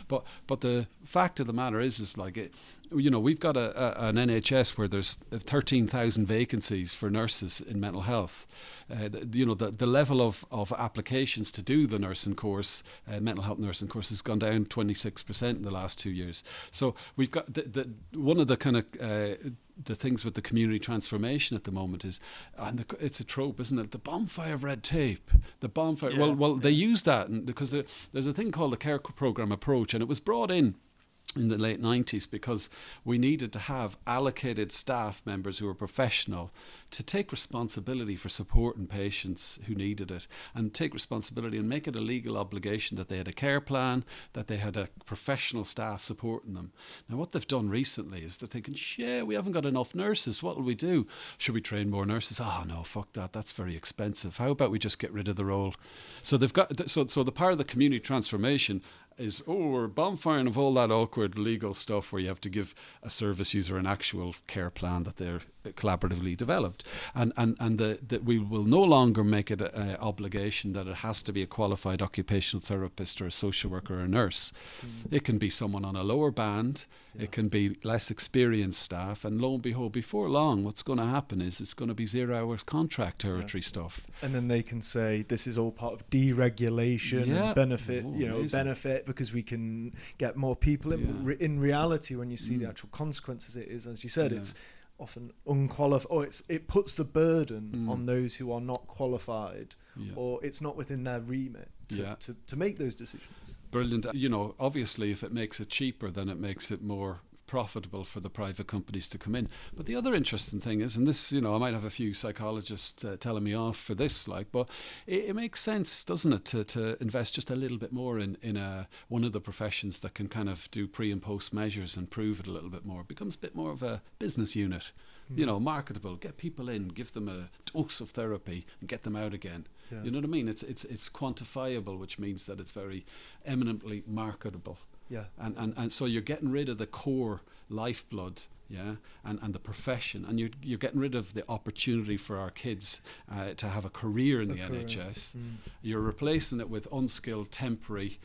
C: but the fact of the matter is like it, we've got an NHS where there's 13,000 vacancies for nurses in mental health. The level of applications to do the nursing course, mental health nursing course, has gone down 26% in the last 2 years. So we've got one of the kind of the things with the community transformation at the moment is, and it's a trope, isn't it? The bonfire of red tape. The bonfire. Yeah. Well, they use that because there's a thing called the care program approach, and it was brought in the late 90s because we needed to have allocated staff members who were professional to take responsibility for supporting patients who needed it, and take responsibility and make it a legal obligation that they had a care plan, that they had a professional staff supporting them. Now what they've done recently is they're thinking, shit, we haven't got enough nurses, what will we do? Should we train more nurses? Oh no, fuck that, that's very expensive. How about we just get rid of the role? So they've got so the part of the community transformation is, we're bonfiring of all that awkward legal stuff where you have to give a service user an actual care plan that they're collaboratively developed, and that we will no longer make it an obligation that it has to be a qualified occupational therapist or a social worker or a nurse. It can be someone on a lower band, it can be less experienced staff, and lo and behold, before long what's going to happen is it's going to be 0 hours contract territory stuff,
B: and then they can say this is all part of deregulation and benefit, benefit because we can get more people in. In reality, when you see the actual consequences, it is, as you said, it's often unqualified, or it puts the burden on those who are not qualified, or it's not within their remit to make those decisions.
C: Brilliant. Obviously if it makes it cheaper, then it makes it more profitable for the private companies to come in. But the other interesting thing is, and this, I might have a few psychologists telling me off for this, but it makes sense, doesn't it, to invest just a little bit more in one of the professions that can kind of do pre and post measures and prove it a little bit more. It becomes a bit more of a business unit, marketable, get people in, give them a dose of therapy and get them out again. Yeah. You know what I mean? It's quantifiable, which means that it's very eminently marketable.
B: Yeah.
C: And so you're getting rid of the core lifeblood yeah, and the profession, and you're getting rid of the opportunity for our kids to have a career in the NHS. You're replacing it with unskilled, temporary,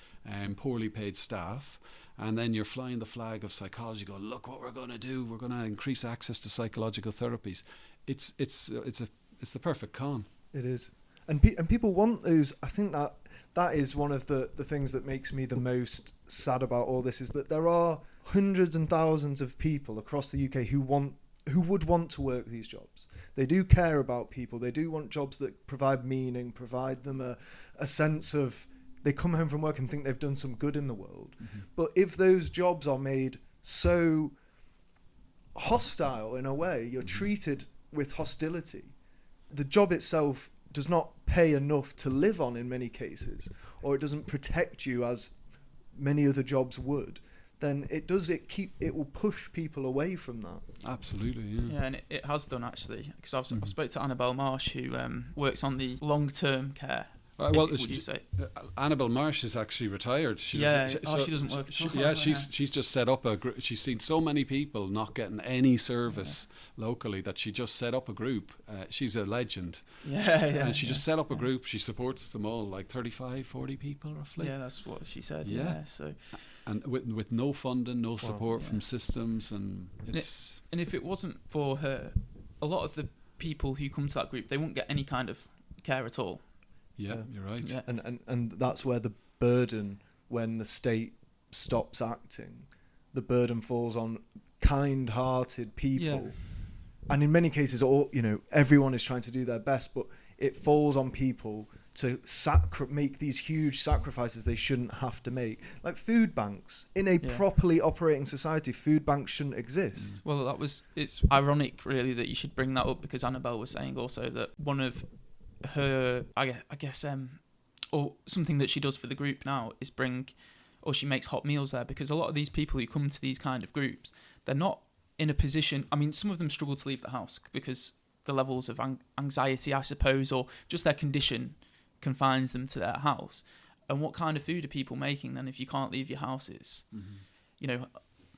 C: poorly paid staff. And then you're flying the flag of psychology, going, look what we're going to do. We're going to increase access to psychological therapies. It's the perfect con.
B: It is. And people want those. I think that is one of the things that makes me the most sad about all this, is that there are hundreds and thousands of people across the UK who would want to work these jobs. They do care about people. They do want jobs that provide meaning, provide them a sense of, they come home from work and think they've done some good in the world. But if those jobs are made so hostile in a way, you're treated with hostility, the job itself does not pay enough to live on in many cases, or it doesn't protect you as many other jobs would, then it will push people away from that.
C: Absolutely, yeah.
A: Yeah, and it has done, actually, because I've spoke to Annabelle Marsh, who works on the long-term care. Would you say?
C: Annabelle Marsh is actually retired.
A: She doesn't work at all.
C: She's just set up a group. She's seen so many people not getting any service locally that she just set up a group. She's a legend. And she just set up a group. She supports them all, like 35, 40 people roughly.
A: Yeah, that's what she said. Yeah. So,
C: and with no funding, no support from systems, and it's.
A: And if it wasn't for her, a lot of the people who come to that group, they wouldn't get any kind of care at all.
C: Yeah, you're right.
A: Yeah.
B: And that's where the burden, when the state stops acting, the burden falls on kind-hearted people. Yeah. And in many cases, everyone is trying to do their best, but it falls on people to make these huge sacrifices they shouldn't have to make. Like food banks. In a properly operating society, food banks shouldn't exist.
A: Well, it's ironic, really, that you should bring that up, because Annabelle was saying also that one of her, I guess, or something that she does for the group now is she makes hot meals there, because a lot of these people who come to these kind of groups, they're not in a position, I mean, some of them struggle to leave the house because the levels of anxiety, I suppose, or just their condition confines them to their house. And what kind of food are people making then if you can't leave your houses?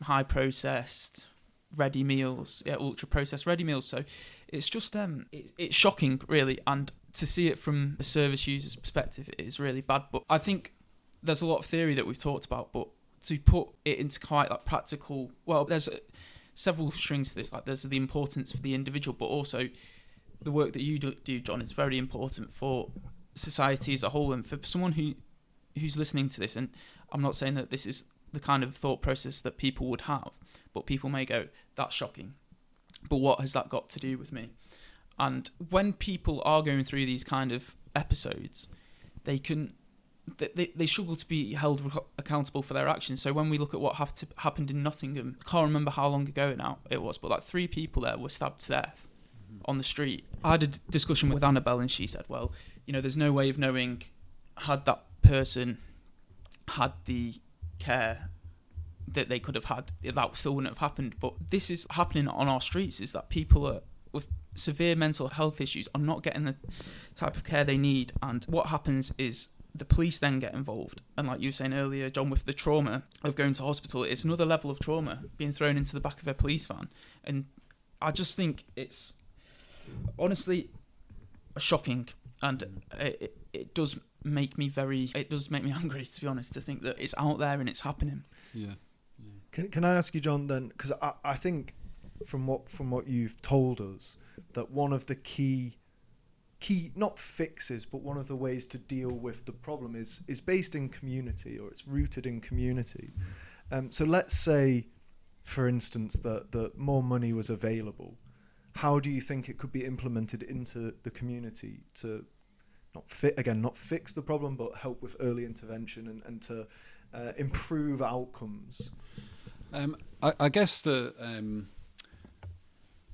A: High processed, ready meals, ultra processed ready meals. So it's just it's shocking, really, and to see it from a service user's perspective, it is really bad. But I think there's a lot of theory that we've talked about, but to put it into quite like practical, there's several strings to this. Like there's the importance for the individual, but also the work that you do, John, is very important for society as a whole, and for someone who's listening to this. And I'm not saying that this is the kind of thought process that people would have, but people may go, that's shocking, but what has that got to do with me? And when people are going through these kind of episodes, they struggle to be held accountable for their actions. So when we look at what happened in Nottingham, I can't remember how long ago now it was, but like 3 people there were stabbed to death on the street. I had a discussion with Annabelle, and she said, well, there's no way of knowing had that person had the care that they could have had, that still wouldn't have happened. But this is happening on our streets, is that people with severe mental health issues are not getting the type of care they need. And what happens is the police then get involved. And like you were saying earlier, John, with the trauma of going to hospital, it's another level of trauma being thrown into the back of a police van. And I just think it's honestly shocking, and it does make me angry, to be honest, to think that it's out there and it's happening.
C: Yeah.
B: Can I ask you, John, then, because I think from what you've told us, that one of the key not fixes, but one of the ways to deal with the problem is based in community, or it's rooted in community. So let's say, for instance, that more money was available. How do you think it could be implemented into the community to not fix the problem, but help with early intervention and to improve outcomes?
C: I guess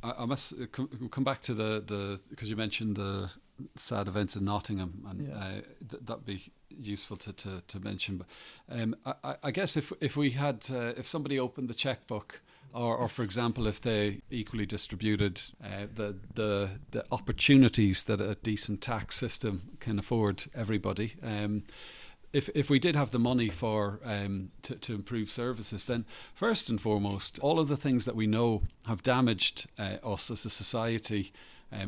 C: I must come back to the because you mentioned the sad events in Nottingham, and that'd be useful to mention. But I guess if we had if somebody opened the checkbook, or for example, if they equally distributed the opportunities that a decent tax system can afford everybody, if we did have the money for to improve services, then first and foremost, all of the things that we know have damaged us as a society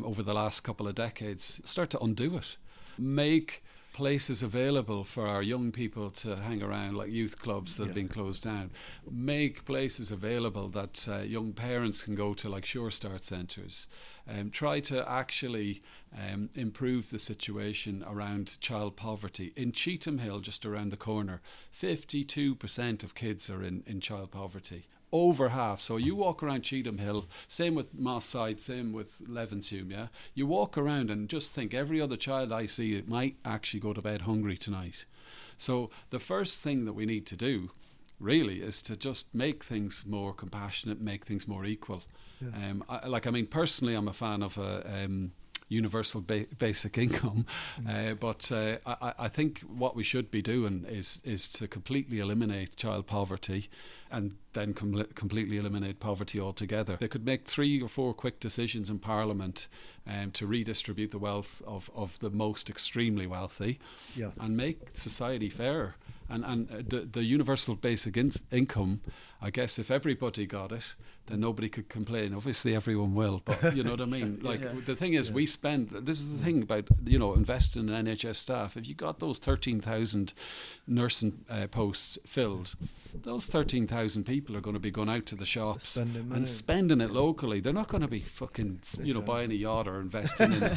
C: over the last couple of decades, start to undo it. Make places available for our young people to hang around, like youth clubs that have been closed down. Make places available that young parents can go to, like Sure Start centres. Try to actually improve the situation around child poverty. In Cheetham Hill, just around the corner, 52% of kids are in child poverty. Over half. So you walk around Cheetham Hill, same with Moss Side, same with Levenshulme, yeah? You walk around and just think every other child I see might actually go to bed hungry tonight. So the first thing that we need to do really is to just make things more compassionate, make things more equal. Yeah. Personally, I'm a fan of a universal basic income, but I think what we should be doing is to completely eliminate child poverty and then completely eliminate poverty altogether. They could make 3 or 4 quick decisions in Parliament to redistribute the wealth of the most extremely wealthy and make society fairer. And the universal basic income, I guess if everybody got it, then nobody could complain. Obviously everyone will, but you know what I mean? The thing is, we spend, this is the thing about, investing in NHS staff. If you got those 13,000 nursing posts filled, those 13,000 people are going to be going out to the shops and spending it locally. They're not going to be fucking, buying a yacht or investing in, a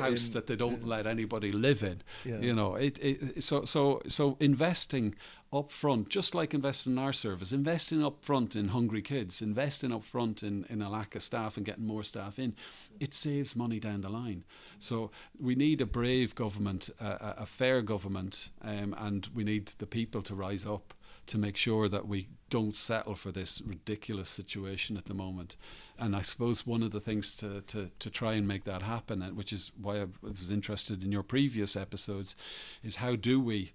C: house that they don't let anybody live in. Yeah. So investing up front, just like investing in our service, investing up front in hungry kids, investing up front in a lack of staff and getting more staff in, it saves money down the line. So we need a brave government, a fair government, and we need the people to rise up to make sure that we don't settle for this ridiculous situation at the moment. And I suppose one of the things to try and make that happen, which is why I was interested in your previous episodes, is how do we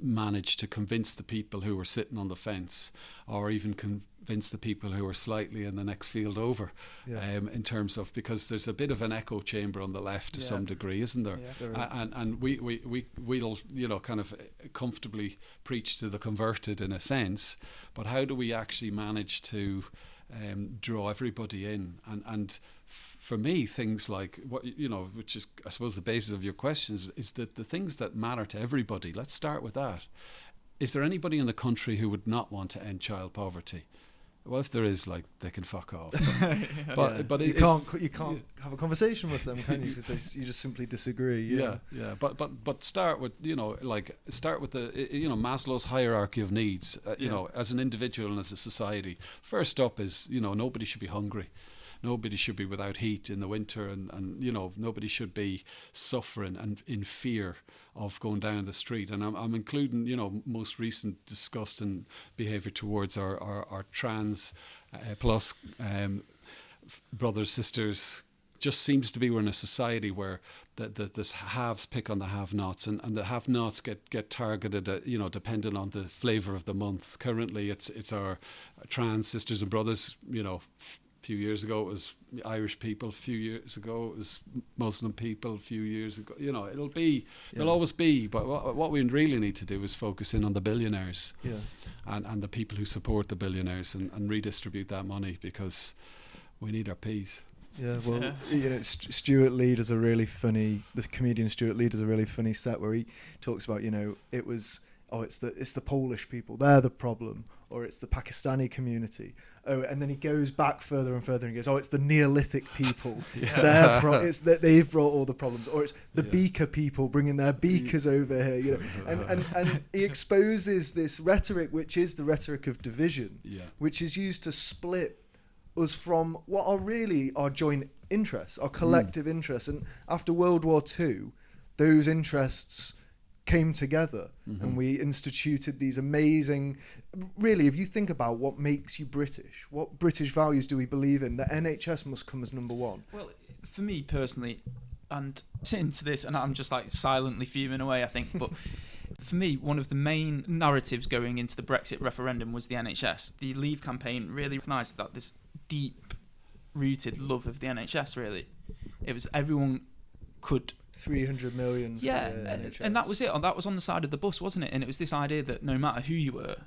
C: manage to convince the people who are sitting on the fence, or even convince the people who are slightly in the next field over, in terms of, because there's a bit of an echo chamber on the left to some degree, isn't there? Yeah, there is. And we'll kind of comfortably preach to the converted in a sense, but how do we actually manage to draw everybody in? And for me, things like which is, I suppose, the basis of your questions, is that the things that matter to everybody. Let's start with that. Is there anybody in the country who would not want to end child poverty? Well, if there is, they can fuck off. But
B: you can't have a conversation with them, can you? Because you just simply disagree.
C: Yeah. But start with start with the Maslow's hierarchy of needs. As an individual and as a society, first up is nobody should be hungry. Nobody should be without heat in the winter, and nobody should be suffering and in fear of going down the street. And I'm including most recent disgusting behaviour towards our trans plus brothers, sisters. Just seems to be we're in a society where the haves pick on the have-nots, and the have-nots get targeted, depending on the flavour of the month. Currently, it's our trans sisters and brothers. A few years ago it was Irish people, a few years ago it was Muslim people, a few years ago, there'll always be, but what we really need to do is focus in on the billionaires and the people who support the billionaires and redistribute that money, because we need our peas.
B: Yeah, well, Stuart Lee does the comedian Stuart Lee does a really funny set where he talks about, it's the Polish people, they're the problem, or it's the Pakistani community. And then he goes back further and further and goes, it's the Neolithic people. It's it's that they've brought all the problems, or it's the beaker people bringing their beakers over here. And he exposes this rhetoric, which is the rhetoric of division, which is used to split us from what are really our joint interests, our collective interests. And after World War II, those interests came together, and we instituted these amazing, really, if you think about what makes you British, what British values do we believe in, the NHS must come as number one.
A: Well, for me personally, and into this, and I'm just silently fuming away, I think, but for me, one of the main narratives going into the Brexit referendum was the NHS. The Leave campaign really recognised that this deep-rooted love of the NHS, really. It was everyone could
B: 300 million.
A: Yeah,
B: for the NHS.
A: and that was it. That was on the side of the bus, wasn't it? And it was this idea that no matter who you were,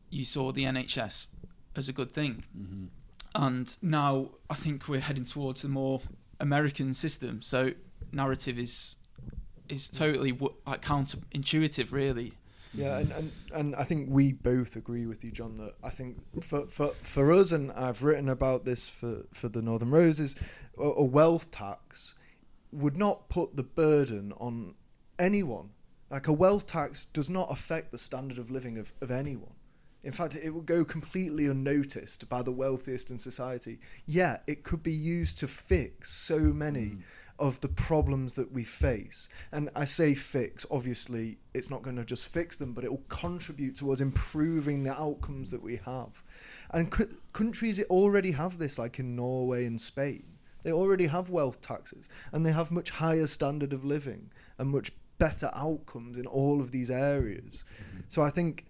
A: you saw the NHS as a good thing.
C: Mm-hmm.
A: And now I think we're heading towards a more American system. So narrative is totally like counterintuitive, really.
B: Yeah, and I think we both agree with you, John, that I think for us, and I've written about this for the Northern Roses, a wealth tax would not put the burden on anyone. Like, a wealth tax does not affect the standard of living of anyone. In fact, it will go completely unnoticed by the wealthiest in society. Yeah, it could be used to fix so many of the problems that we face. And I say fix, obviously, it's not going to just fix them, but it will contribute towards improving the outcomes that we have. And countries already have this, like in Norway and Spain. They already have wealth taxes, and they have much higher standard of living and much better outcomes in all of these areas. So I think,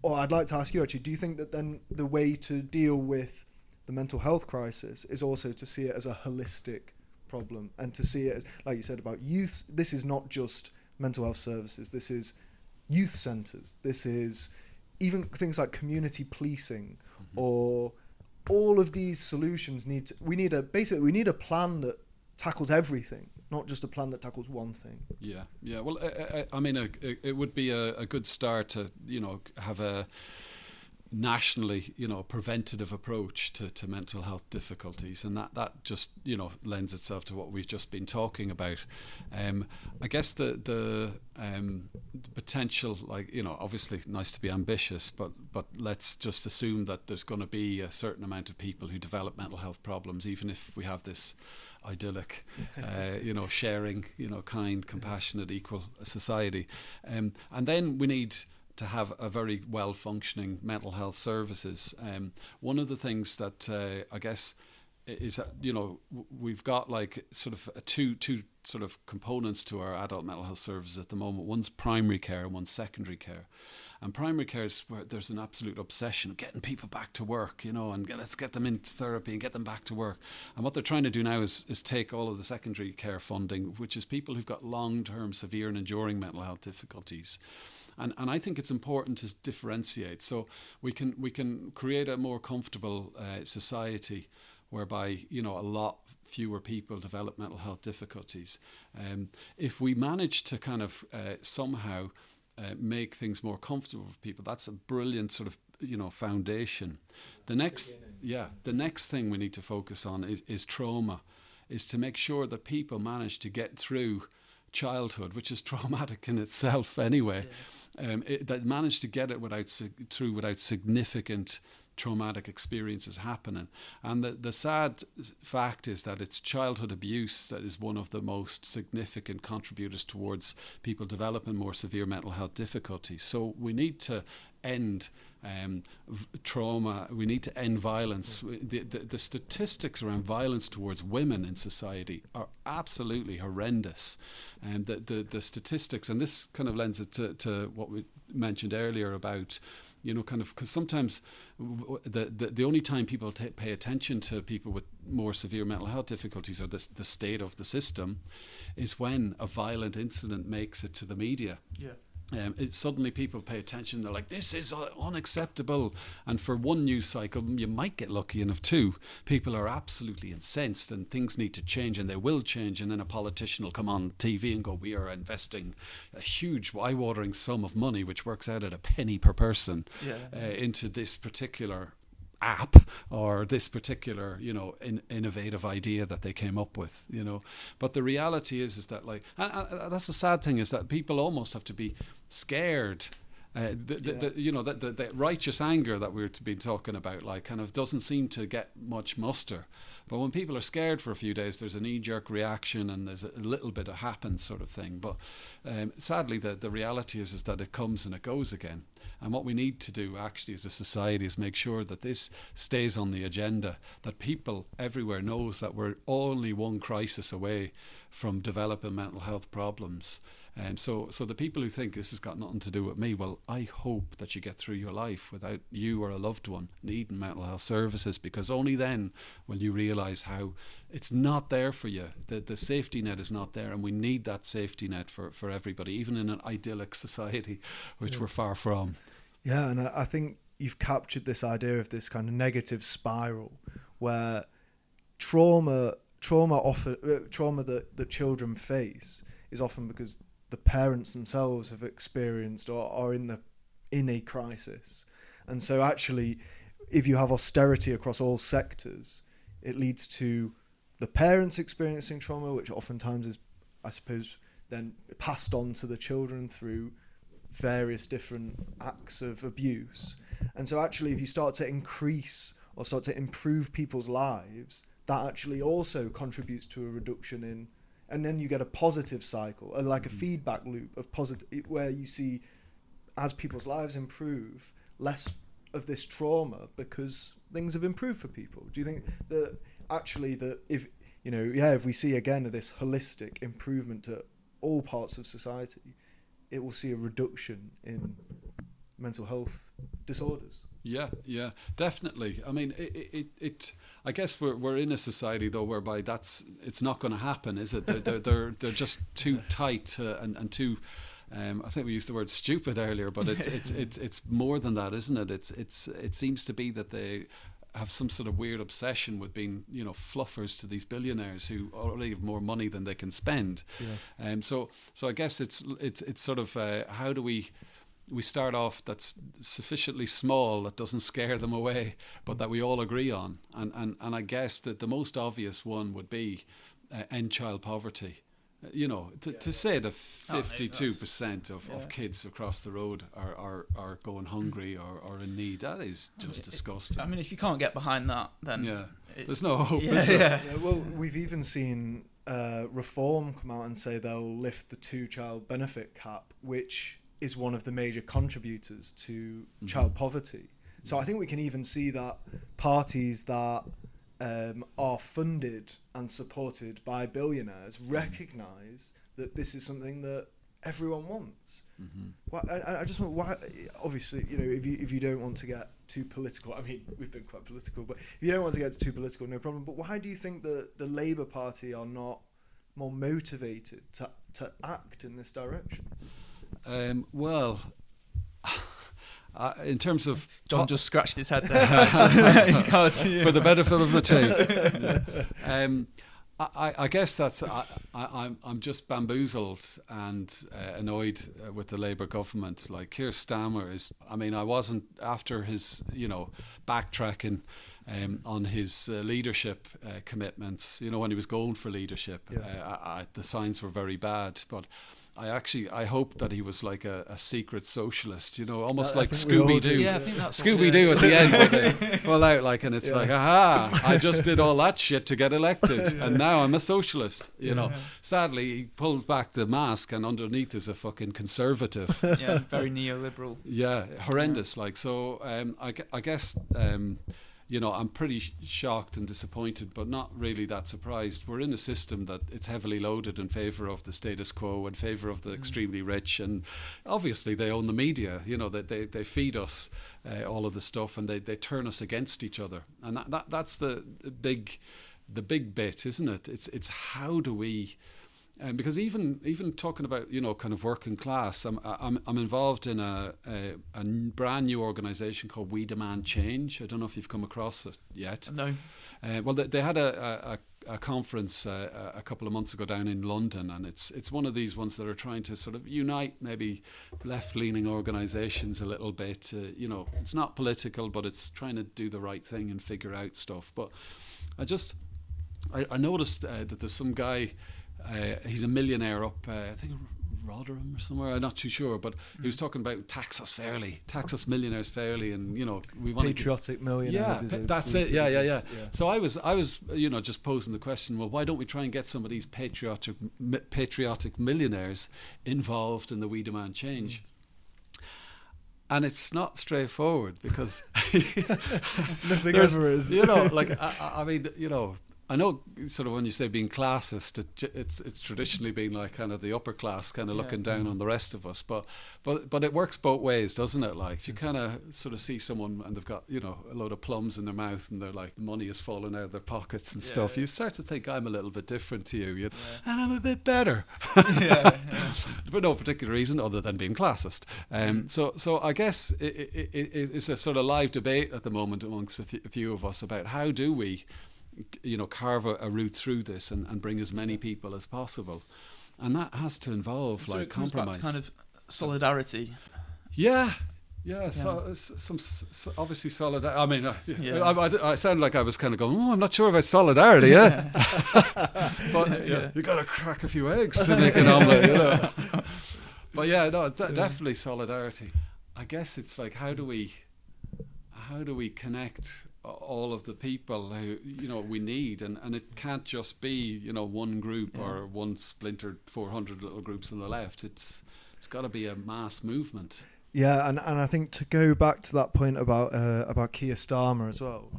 B: or I'd like to ask you actually, do you think that then the way to deal with the mental health crisis is also to see it as a holistic problem, and to see it as, like you said about youth, this is not just mental health services, this is youth centres, this is even things like community policing, or all of these solutions we need a plan that tackles everything, not just a plan that tackles one thing.
C: Yeah. Well, I mean, it would be a good start to, have a nationally, preventative approach to mental health difficulties, and that just, lends itself to what we've just been talking about. I guess the potential, like, obviously nice to be ambitious, but let's just assume that there's going to be a certain amount of people who develop mental health problems, even if we have this idyllic, sharing, kind, compassionate, equal society. And then we need to have a very well-functioning mental health services. One of the things that I guess is that, we've got like sort of two sort of components to our adult mental health services at the moment. One's primary care and one's secondary care. And primary care is where there's an absolute obsession of getting people back to work, and let's get them into therapy and get them back to work. And what they're trying to do now is take all of the secondary care funding, which is people who've got long-term severe and enduring mental health difficulties. And I think it's important to differentiate, so we can create a more comfortable society whereby a lot fewer people develop mental health difficulties. If we manage to kind of somehow make things more comfortable for people, that's a brilliant sort of foundation. The next thing we need to focus on is trauma, is to make sure that people manage to get through childhood, which is traumatic in itself anyway. That manage to get it without significant traumatic experiences happening. And the sad fact is that it's childhood abuse that is one of the most significant contributors towards people developing more severe mental health difficulties. So we need to end trauma, we need to end violence. The statistics around violence towards women in society are absolutely horrendous. And the statistics, and this kind of lends it to what we mentioned earlier about, kind of, because sometimes the only time people pay attention to people with more severe mental health difficulties, or the state of the system, is when a violent incident makes it to the media.
A: Yeah.
C: Suddenly people pay attention, they're like, this is unacceptable. And for one news cycle, you might get lucky enough two, people are absolutely incensed and things need to change, and they will change. And then a politician will come on TV and go, we are investing a huge eye-watering sum of money, which works out at a penny per person, into this particular app or this particular innovative idea that they came up with. But the reality is that, like, and that's the sad thing, is that people almost have to be scared. The righteous anger that we've been talking about, like, kind of doesn't seem to get much muster. But when people are scared for a few days, there's a knee-jerk reaction and there's a little bit of happens sort of thing. But sadly, the reality is that it comes and it goes again. And what we need to do actually as a society is make sure that this stays on the agenda, that people everywhere knows that we're only one crisis away from developing mental health problems. So the people who think this has got nothing to do with me, well, I hope that you get through your life without you or a loved one needing mental health services, because only then will you realise how it's not there for you. The safety net is not there, and we need that safety net for everybody, even in an idyllic society, which we're far from.
B: Yeah, and I think you've captured this idea of this kind of negative spiral where trauma that children face is often because the parents themselves have experienced or are in a crisis. And so actually, if you have austerity across all sectors, it leads to the parents experiencing trauma, which oftentimes is, I suppose, then passed on to the children through various different acts of abuse. And so actually, if you start to increase or start to improve people's lives, that actually also contributes to a reduction in, and then you get a positive cycle, like a feedback loop of positive, where you see as people's lives improve, less of this trauma because things have improved for people. Do you think that actually that if we see again this holistic improvement to all parts of society, it will see a reduction in mental health disorders?
C: Yeah, definitely. I mean, it. I guess we're in a society though whereby it's not going to happen, is it? They're just too tight and too. I think we used the word stupid earlier, but it's more than that, isn't it? It seems to be that they have some sort of weird obsession with being, fluffers to these billionaires who already have more money than they can spend. Yeah. So I guess it's sort of how do we start off that's sufficiently small that doesn't scare them away, but that we all agree on. And I guess that the most obvious one would be end child poverty. To say that 52% of kids across the road are going hungry or in need, that is just disgusting.
A: I mean, if you can't get behind that, then
C: there's no hope.
B: Well, we've even seen Reform come out and say they'll lift the 2-child benefit cap, which is one of the major contributors to child poverty. So I think we can even see that parties that are funded and supported by billionaires recognise that this is something that everyone wants. I just want, why, obviously, if you don't want to get too political, I mean, we've been quite political, but if you don't want to get too political, no problem. But why do you think that the Labour Party are not more motivated to act in this direction?
C: Well, in terms of
A: John just scratched his head there
C: for the benefit of the team. I guess that's I'm just bamboozled and annoyed with the Labour government. Like Keir Starmer is. I mean, I wasn't after his backtracking on his leadership commitments. When he was going for leadership, the signs were very bad, but. I hope that he was like a secret socialist, almost like Scooby-Doo.
A: Yeah, I think that's
C: Scooby-Doo at the end, where they pull out and it's like, aha, I just did all that shit to get elected, and now I'm a socialist. Sadly, he pulled back the mask, and underneath is a fucking conservative.
A: Yeah, very neoliberal.
C: Yeah, horrendous. I guess. I'm pretty shocked and disappointed, but not really that surprised. We're in a system that it's heavily loaded in favour of the status quo, in favour of the extremely rich, and obviously they own the media. They feed us all of the stuff, and they turn us against each other, and that's the big bit, isn't it? It's how do we. Because even talking about kind of working class, I'm involved in a brand new organisation called We Demand Change. I don't know if you've come across it yet.
A: No.
C: Well, they had a conference a couple of months ago down in London, and it's one of these ones that are trying to sort of unite maybe left-leaning organisations a little bit. It's not political, but it's trying to do the right thing and figure out stuff. But I noticed that there's some guy. He's a millionaire up, I think Rotherham or somewhere. I'm not too sure, but he was talking about tax us millionaires fairly, and we want
B: patriotic millionaires.
C: Yeah, that's it. Yeah. So I was just posing the question. Well, why don't we try and get some of these patriotic millionaires involved in the We Demand Change? And it's not straightforward because
B: nothing ever is.
C: I mean, I know sort of when you say being classist, it's traditionally been like kind of the upper class kind of looking down on the rest of us, but it works both ways, doesn't it? Like if you kind of sort of see someone and they've got, you know, a load of plums in their mouth and they're like money is falling out of their pockets and stuff, you start to think I'm a little bit different to you, and I'm a bit better, for no particular reason other than being classist. So I guess it's a sort of live debate at the moment amongst a few of us about how do we, you know, carve a route through this and bring as many people as possible, and that has to involve
A: so
C: like
A: it comes
C: compromise.
A: back to kind of solidarity.
C: So obviously solidarity. I mean, I sound like I was kind of going, I'm not sure about solidarity, but you got to crack a few eggs to make an omelette, you know. But definitely solidarity. I guess it's like how do we connect all of the people who, you know, we need, and it can't just be, you know, one group or one splintered 400 little groups on the left. It's got to be a mass movement.
B: Yeah, and I think to go back to that point about Keir Starmer as well,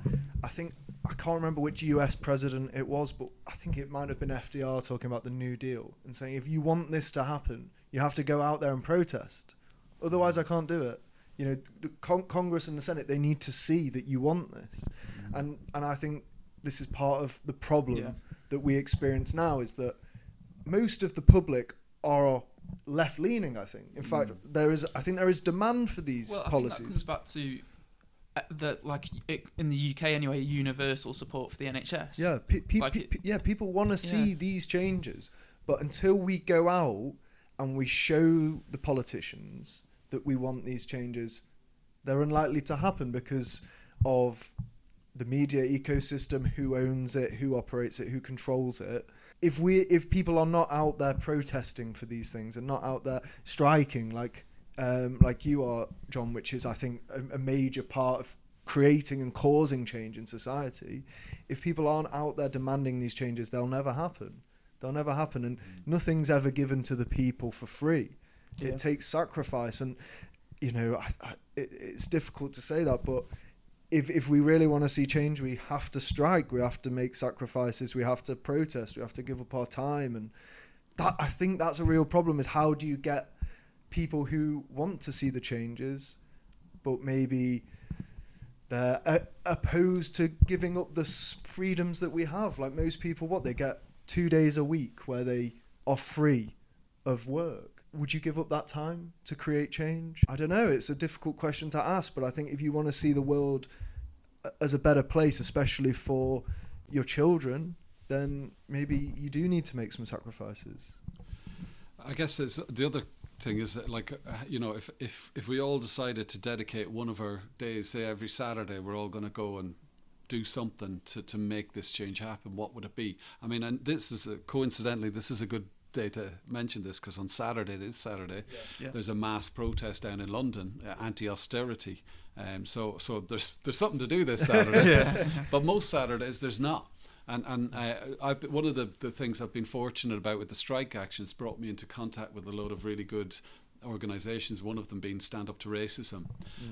B: I think I can't remember which US president it was, but I think it might have been FDR talking about the New Deal and saying if you want this to happen, you have to go out there and protest. Otherwise, I can't do it. You know, the Congress and the Senate, they need to see that you want this. And I think this is part of the problem that we experience now, is that most of the public are left-leaning, I think. In fact, there is demand for these policies. I think that comes
A: back to in the UK anyway, universal support for the NHS.
B: Yeah, people want to see these changes. But until we go out and we show the politicians that we want these changes, they're unlikely to happen because of the media ecosystem, who owns it, who operates it, who controls it. If people are not out there protesting for these things and not out there striking like you are, John, which is, I think, a major part of creating and causing change in society, if people aren't out there demanding these changes, they'll never happen. And nothing's ever given to the people for free. It takes sacrifice, and you know, it's difficult to say that, but if we really want to see change, we have to strike, we have to make sacrifices, we have to protest, we have to give up our time, and that, I think that's a real problem, is how do you get people who want to see the changes, but maybe they're opposed to giving up the freedoms that we have. Like most people, they get 2 days a week where they are free of work. Would you give up that time to create change? I don't know. It's a difficult question to ask, but I think if you want to see the world as a better place, especially for your children, then maybe you do need to make some sacrifices.
C: I guess it's the other thing is that, like, you know, if we all decided to dedicate one of our days, say every Saturday, we're all going to go and do something to make this change happen, what would it be? I mean, and this is coincidentally, this is a good day to mention this, because on this Saturday, there's a mass protest down in London, anti-austerity. So there's something to do this Saturday, but most Saturdays there's not. And one of the things I've been fortunate about with the strike actions brought me into contact with a load of really good organisations, one of them being Stand Up to Racism.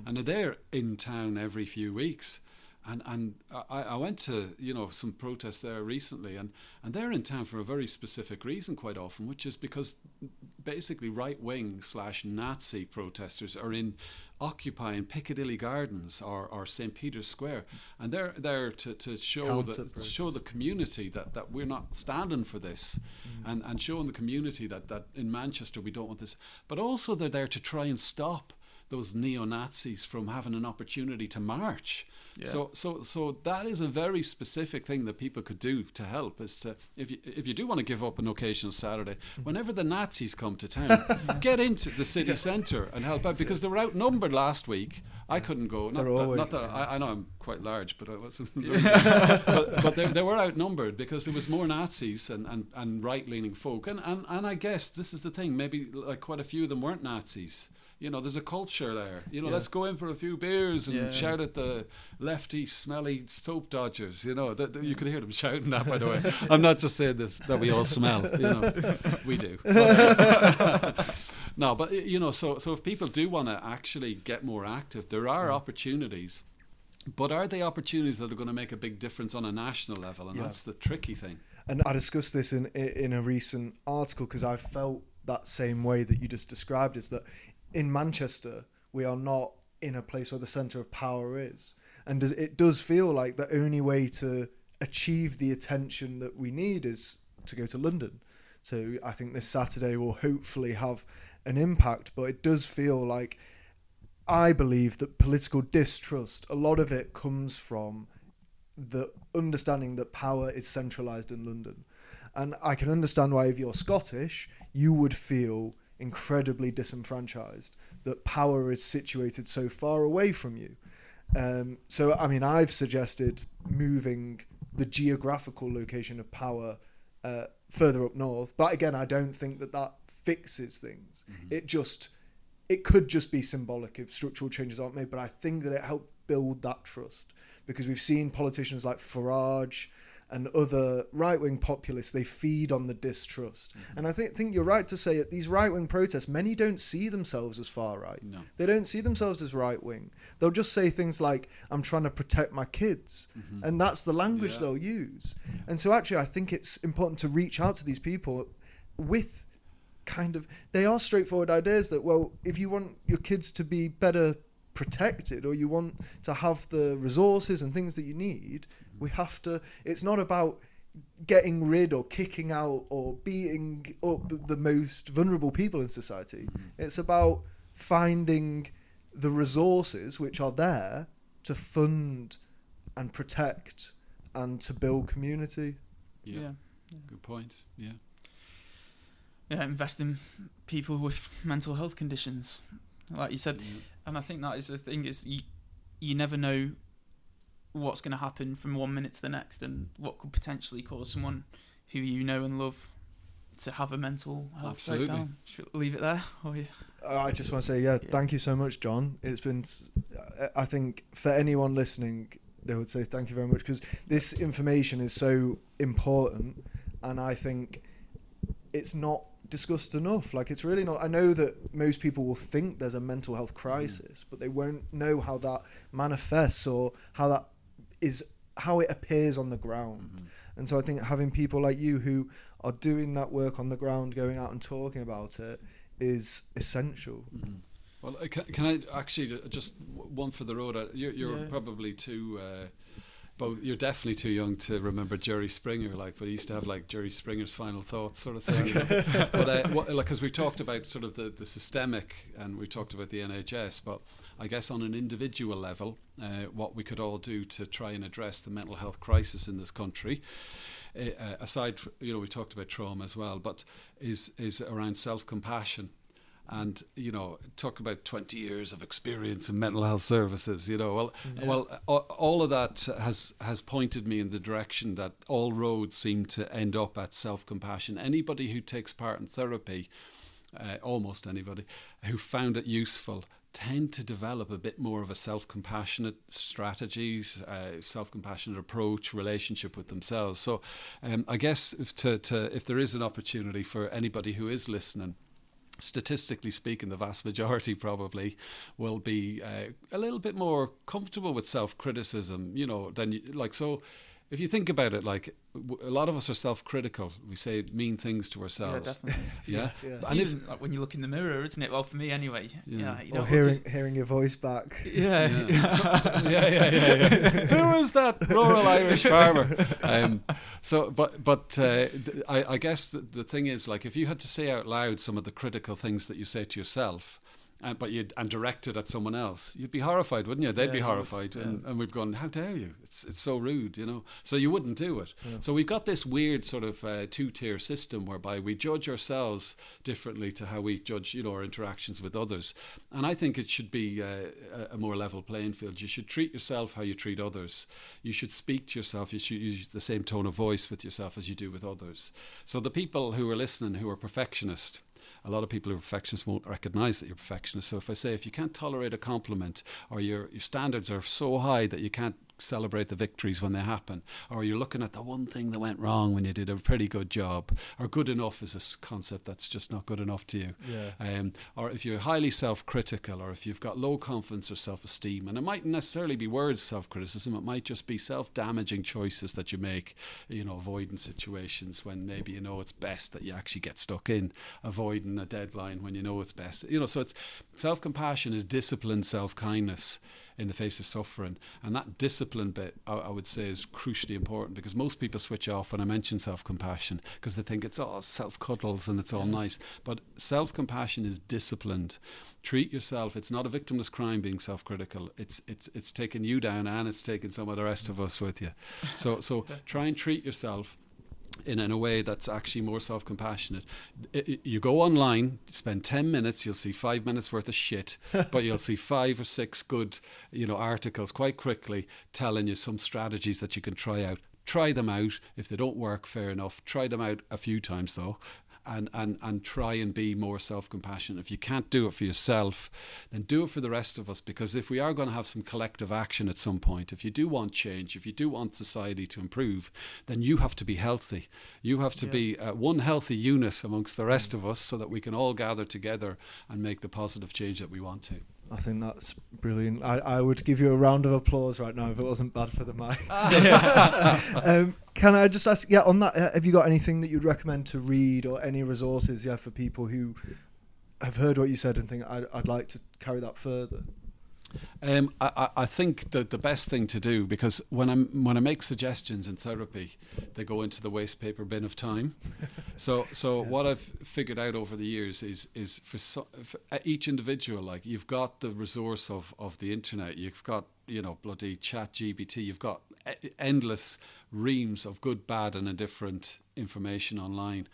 C: And they're in town every few weeks. And I went to, you know, some protests there recently, and they're in town for a very specific reason quite often, which is because basically right-wing / Nazi protesters are occupying Piccadilly Gardens or St. Peter's Square, and they're there to show the community that we're not standing for this, and showing the community that in Manchester we don't want this, but also they're there to try and stop those neo-Nazis from having an opportunity to march. So that is a very specific thing that people could do to help, is to, if you do want to give up an occasional Saturday, whenever the Nazis come to town, get into the city centre and help out, because they were outnumbered last week. I couldn't go. I know I'm quite large, but I wasn't. but they were outnumbered because there was more Nazis and right-leaning folk, and I guess this is the thing. Maybe like quite a few of them weren't Nazis. You know, there's a culture there. You know, let's go in for a few beers and shout at the lefty, smelly soap dodgers. You know, you could hear them shouting that, by the way. I'm not just saying this, that we all smell. You know, we do. No, but, you know, so if people do want to actually get more active, there are opportunities But are they opportunities that are going to make a big difference on a national level? And that's the tricky thing.
B: And I discussed this in a recent article, because I felt that same way that you just described, is that in Manchester, we are not in a place where the centre of power is. And it does feel like the only way to achieve the attention that we need is to go to London. So I think this Saturday will hopefully have an impact, but it does feel like, I believe that political distrust, a lot of it comes from the understanding that power is centralised in London. And I can understand why, if you're Scottish, you would feel incredibly disenfranchised that power is situated so far away from you. So, I mean, I've suggested moving the geographical location of power further up north. But again, I don't think that fixes things. Mm-hmm. It could just be symbolic if structural changes aren't made. But I think that it helped build that trust, because we've seen politicians like Farage and other right-wing populists, they feed on the distrust. Mm-hmm. And I think you're right to say at these right-wing protests, many don't see themselves as far-right. No. They don't see themselves as right-wing. They'll just say things like, I'm trying to protect my kids. Mm-hmm. And that's the language they'll use. Yeah. And so actually, I think it's important to reach out to these people with they are straightforward ideas that, well, if you want your kids to be better protected, or you want to have the resources and things that you need, we have to. It's not about getting rid or kicking out or beating up the most vulnerable people in society. It's about finding the resources which are there to fund and protect and to build community.
C: Yeah. Good point.
A: Yeah, invest in people with mental health conditions, like you said. And I think that is the thing, is you never know what's going to happen from one minute to the next, and what could potentially cause someone who you know and love to have a mental health breakdown. Should we leave it there?
B: I just want to say, thank you so much, John. It's been, I think, for anyone listening, they would say thank you very much, because this information is so important, and I think it's not discussed enough. Like, it's really not. I know that most people will think there's a mental health crisis, but they won't know how that manifests, or how it appears on the ground. And so I think having people like you who are doing that work on the ground, going out and talking about it, is essential.
C: Well, can I actually just one for the road? You're probably too. You're definitely too young to remember Jerry Springer, but he used to have Jerry Springer's final thoughts sort of thing. But because we talked about sort of the systemic, and we talked about the NHS, but I guess on an individual level, what we could all do to try and address the mental health crisis in this country, aside, we talked about trauma as well, but is around self-compassion. And talk about 20 years of experience in mental health services. All of that has pointed me in the direction that all roads seem to end up at self-compassion. Anybody who takes part in therapy, almost anybody who found it useful, tend to develop a bit more of a self-compassionate strategies, self-compassionate approach, relationship with themselves. So, I guess if there is an opportunity for anybody who is listening, statistically speaking, the vast majority probably will be a little bit more comfortable with self-criticism, than so. If you think about it, a lot of us are self-critical. We say mean things to ourselves.
A: Yeah, definitely.
C: Yeah.
A: It's and even when you look in the mirror, isn't it? Well, for me anyway. Yeah.
B: Or hearing your voice back.
A: Yeah.
C: Who is that rural Irish farmer? I guess the thing is, if you had to say out loud some of the critical things that you say to yourself, and direct it at someone else, you'd be horrified, wouldn't you? They'd be horrified, and we'd gone, how dare you? It's so rude, So you wouldn't do it. Yeah. So we've got this weird sort of two-tier system whereby we judge ourselves differently to how we judge, our interactions with others. And I think it should be a more level playing field. You should treat yourself how you treat others. You should speak to yourself. You should use the same tone of voice with yourself as you do with others. So the people who are listening who are perfectionists, a lot of people who are perfectionists won't recognise that you're perfectionist. So if you can't tolerate a compliment, or your standards are so high that you can't celebrate the victories when they happen, or you're looking at the one thing that went wrong when you did a pretty good job, or good enough is a concept that's just not good enough to you. Or if you're highly self-critical, or if you've got low confidence or self-esteem, and it mightn't necessarily be words self-criticism, it might just be self-damaging choices that you make, avoiding situations when maybe it's best that you actually get stuck in, avoiding a deadline when it's best. So it's self-compassion is disciplined self-kindness in the face of suffering, and that discipline bit I would say is crucially important, because most people switch off when I mention self-compassion because they think it's all self-cuddles and it's all nice, but self-compassion is disciplined. Treat yourself. It's not a victimless crime being self-critical. It's taking you down, and it's taking some of the rest of us with you. So try and treat yourself in a way that's actually more self-compassionate. You go online, spend 10 minutes, you'll see 5 minutes worth of shit, but you'll see 5 or 6 good, articles quite quickly telling you some strategies that you can try out. Try them out. If they don't work, fair enough. Try them out a few times though. And try and be more self-compassionate. If you can't do it for yourself, then do it for the rest of us, because if we are going to have some collective action at some point, if you do want change, if you do want society to improve, then you have to be healthy. You have to be one healthy unit amongst the rest of us, so that we can all gather together and make the positive change that we want to.
B: I think that's brilliant. I would give you a round of applause right now if it wasn't bad for the mic. Can I just ask, on that, have you got anything that you'd recommend to read, or any resources, for people who have heard what you said and think I'd like to carry that further?
C: I think that the best thing to do, because when I make suggestions in therapy, they go into the waste paper bin of time. So what I've figured out over the years is for each individual, like, you've got the resource of the internet, you've got bloody ChatGPT, you've got endless reams of good, bad and indifferent information online.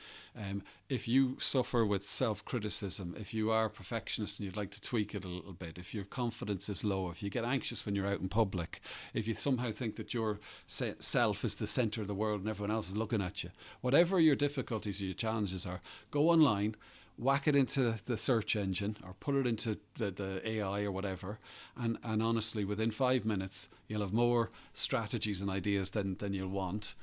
C: If you suffer with self-criticism, if you are a perfectionist and you'd like to tweak it a little bit, if your confidence is low, if you get anxious when you're out in public, if you somehow think that your self is the centre of the world and everyone else is looking at you, whatever your difficulties or your challenges are, go online, whack it into the search engine or put it into the AI or whatever, and honestly, within 5 minutes, you'll have more strategies and ideas than you'll want.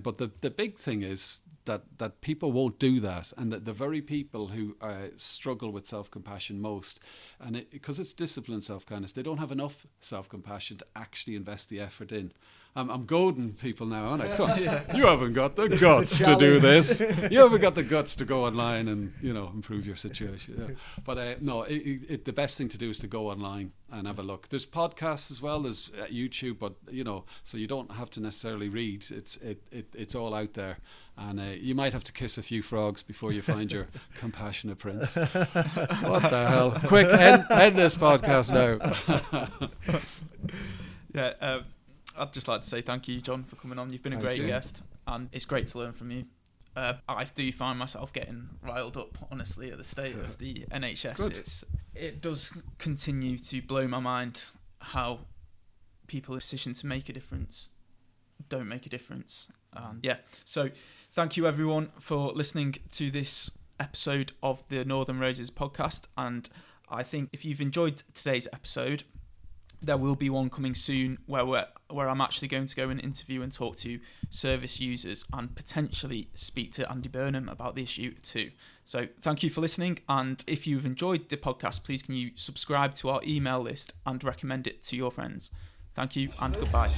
C: But the big thing is that people won't do that, and that the very people who struggle with self-compassion most, and because it's disciplined self-kindness, they don't have enough self-compassion to actually invest the effort in. I'm goading people now, aren't I? Come on. You haven't got the guts to do this. You haven't got the guts to go online and improve your situation. Yeah. But no, the best thing to do is to go online and have a look. There's podcasts as well. There's YouTube, but so you don't have to necessarily read. It's all out there, and you might have to kiss a few frogs before you find your compassionate prince. What the hell? Quick, end this podcast now.
A: I'd just like to say thank you, John, for coming on. You've been a great guest, and it's great to learn from you. I do find myself getting riled up, honestly, at the state of the NHS.
C: Good.
A: It does continue to blow my mind how people's decision to make a difference don't make a difference. So thank you everyone for listening to this episode of the Northern Roses podcast, and I think if you've enjoyed today's episode, there will be one coming soon where I'm actually going to go and interview and talk to service users and potentially speak to Andy Burnham about the issue too. So thank you for listening, and if you've enjoyed the podcast, please can you subscribe to our email list and recommend it to your friends. Thank you and goodbye.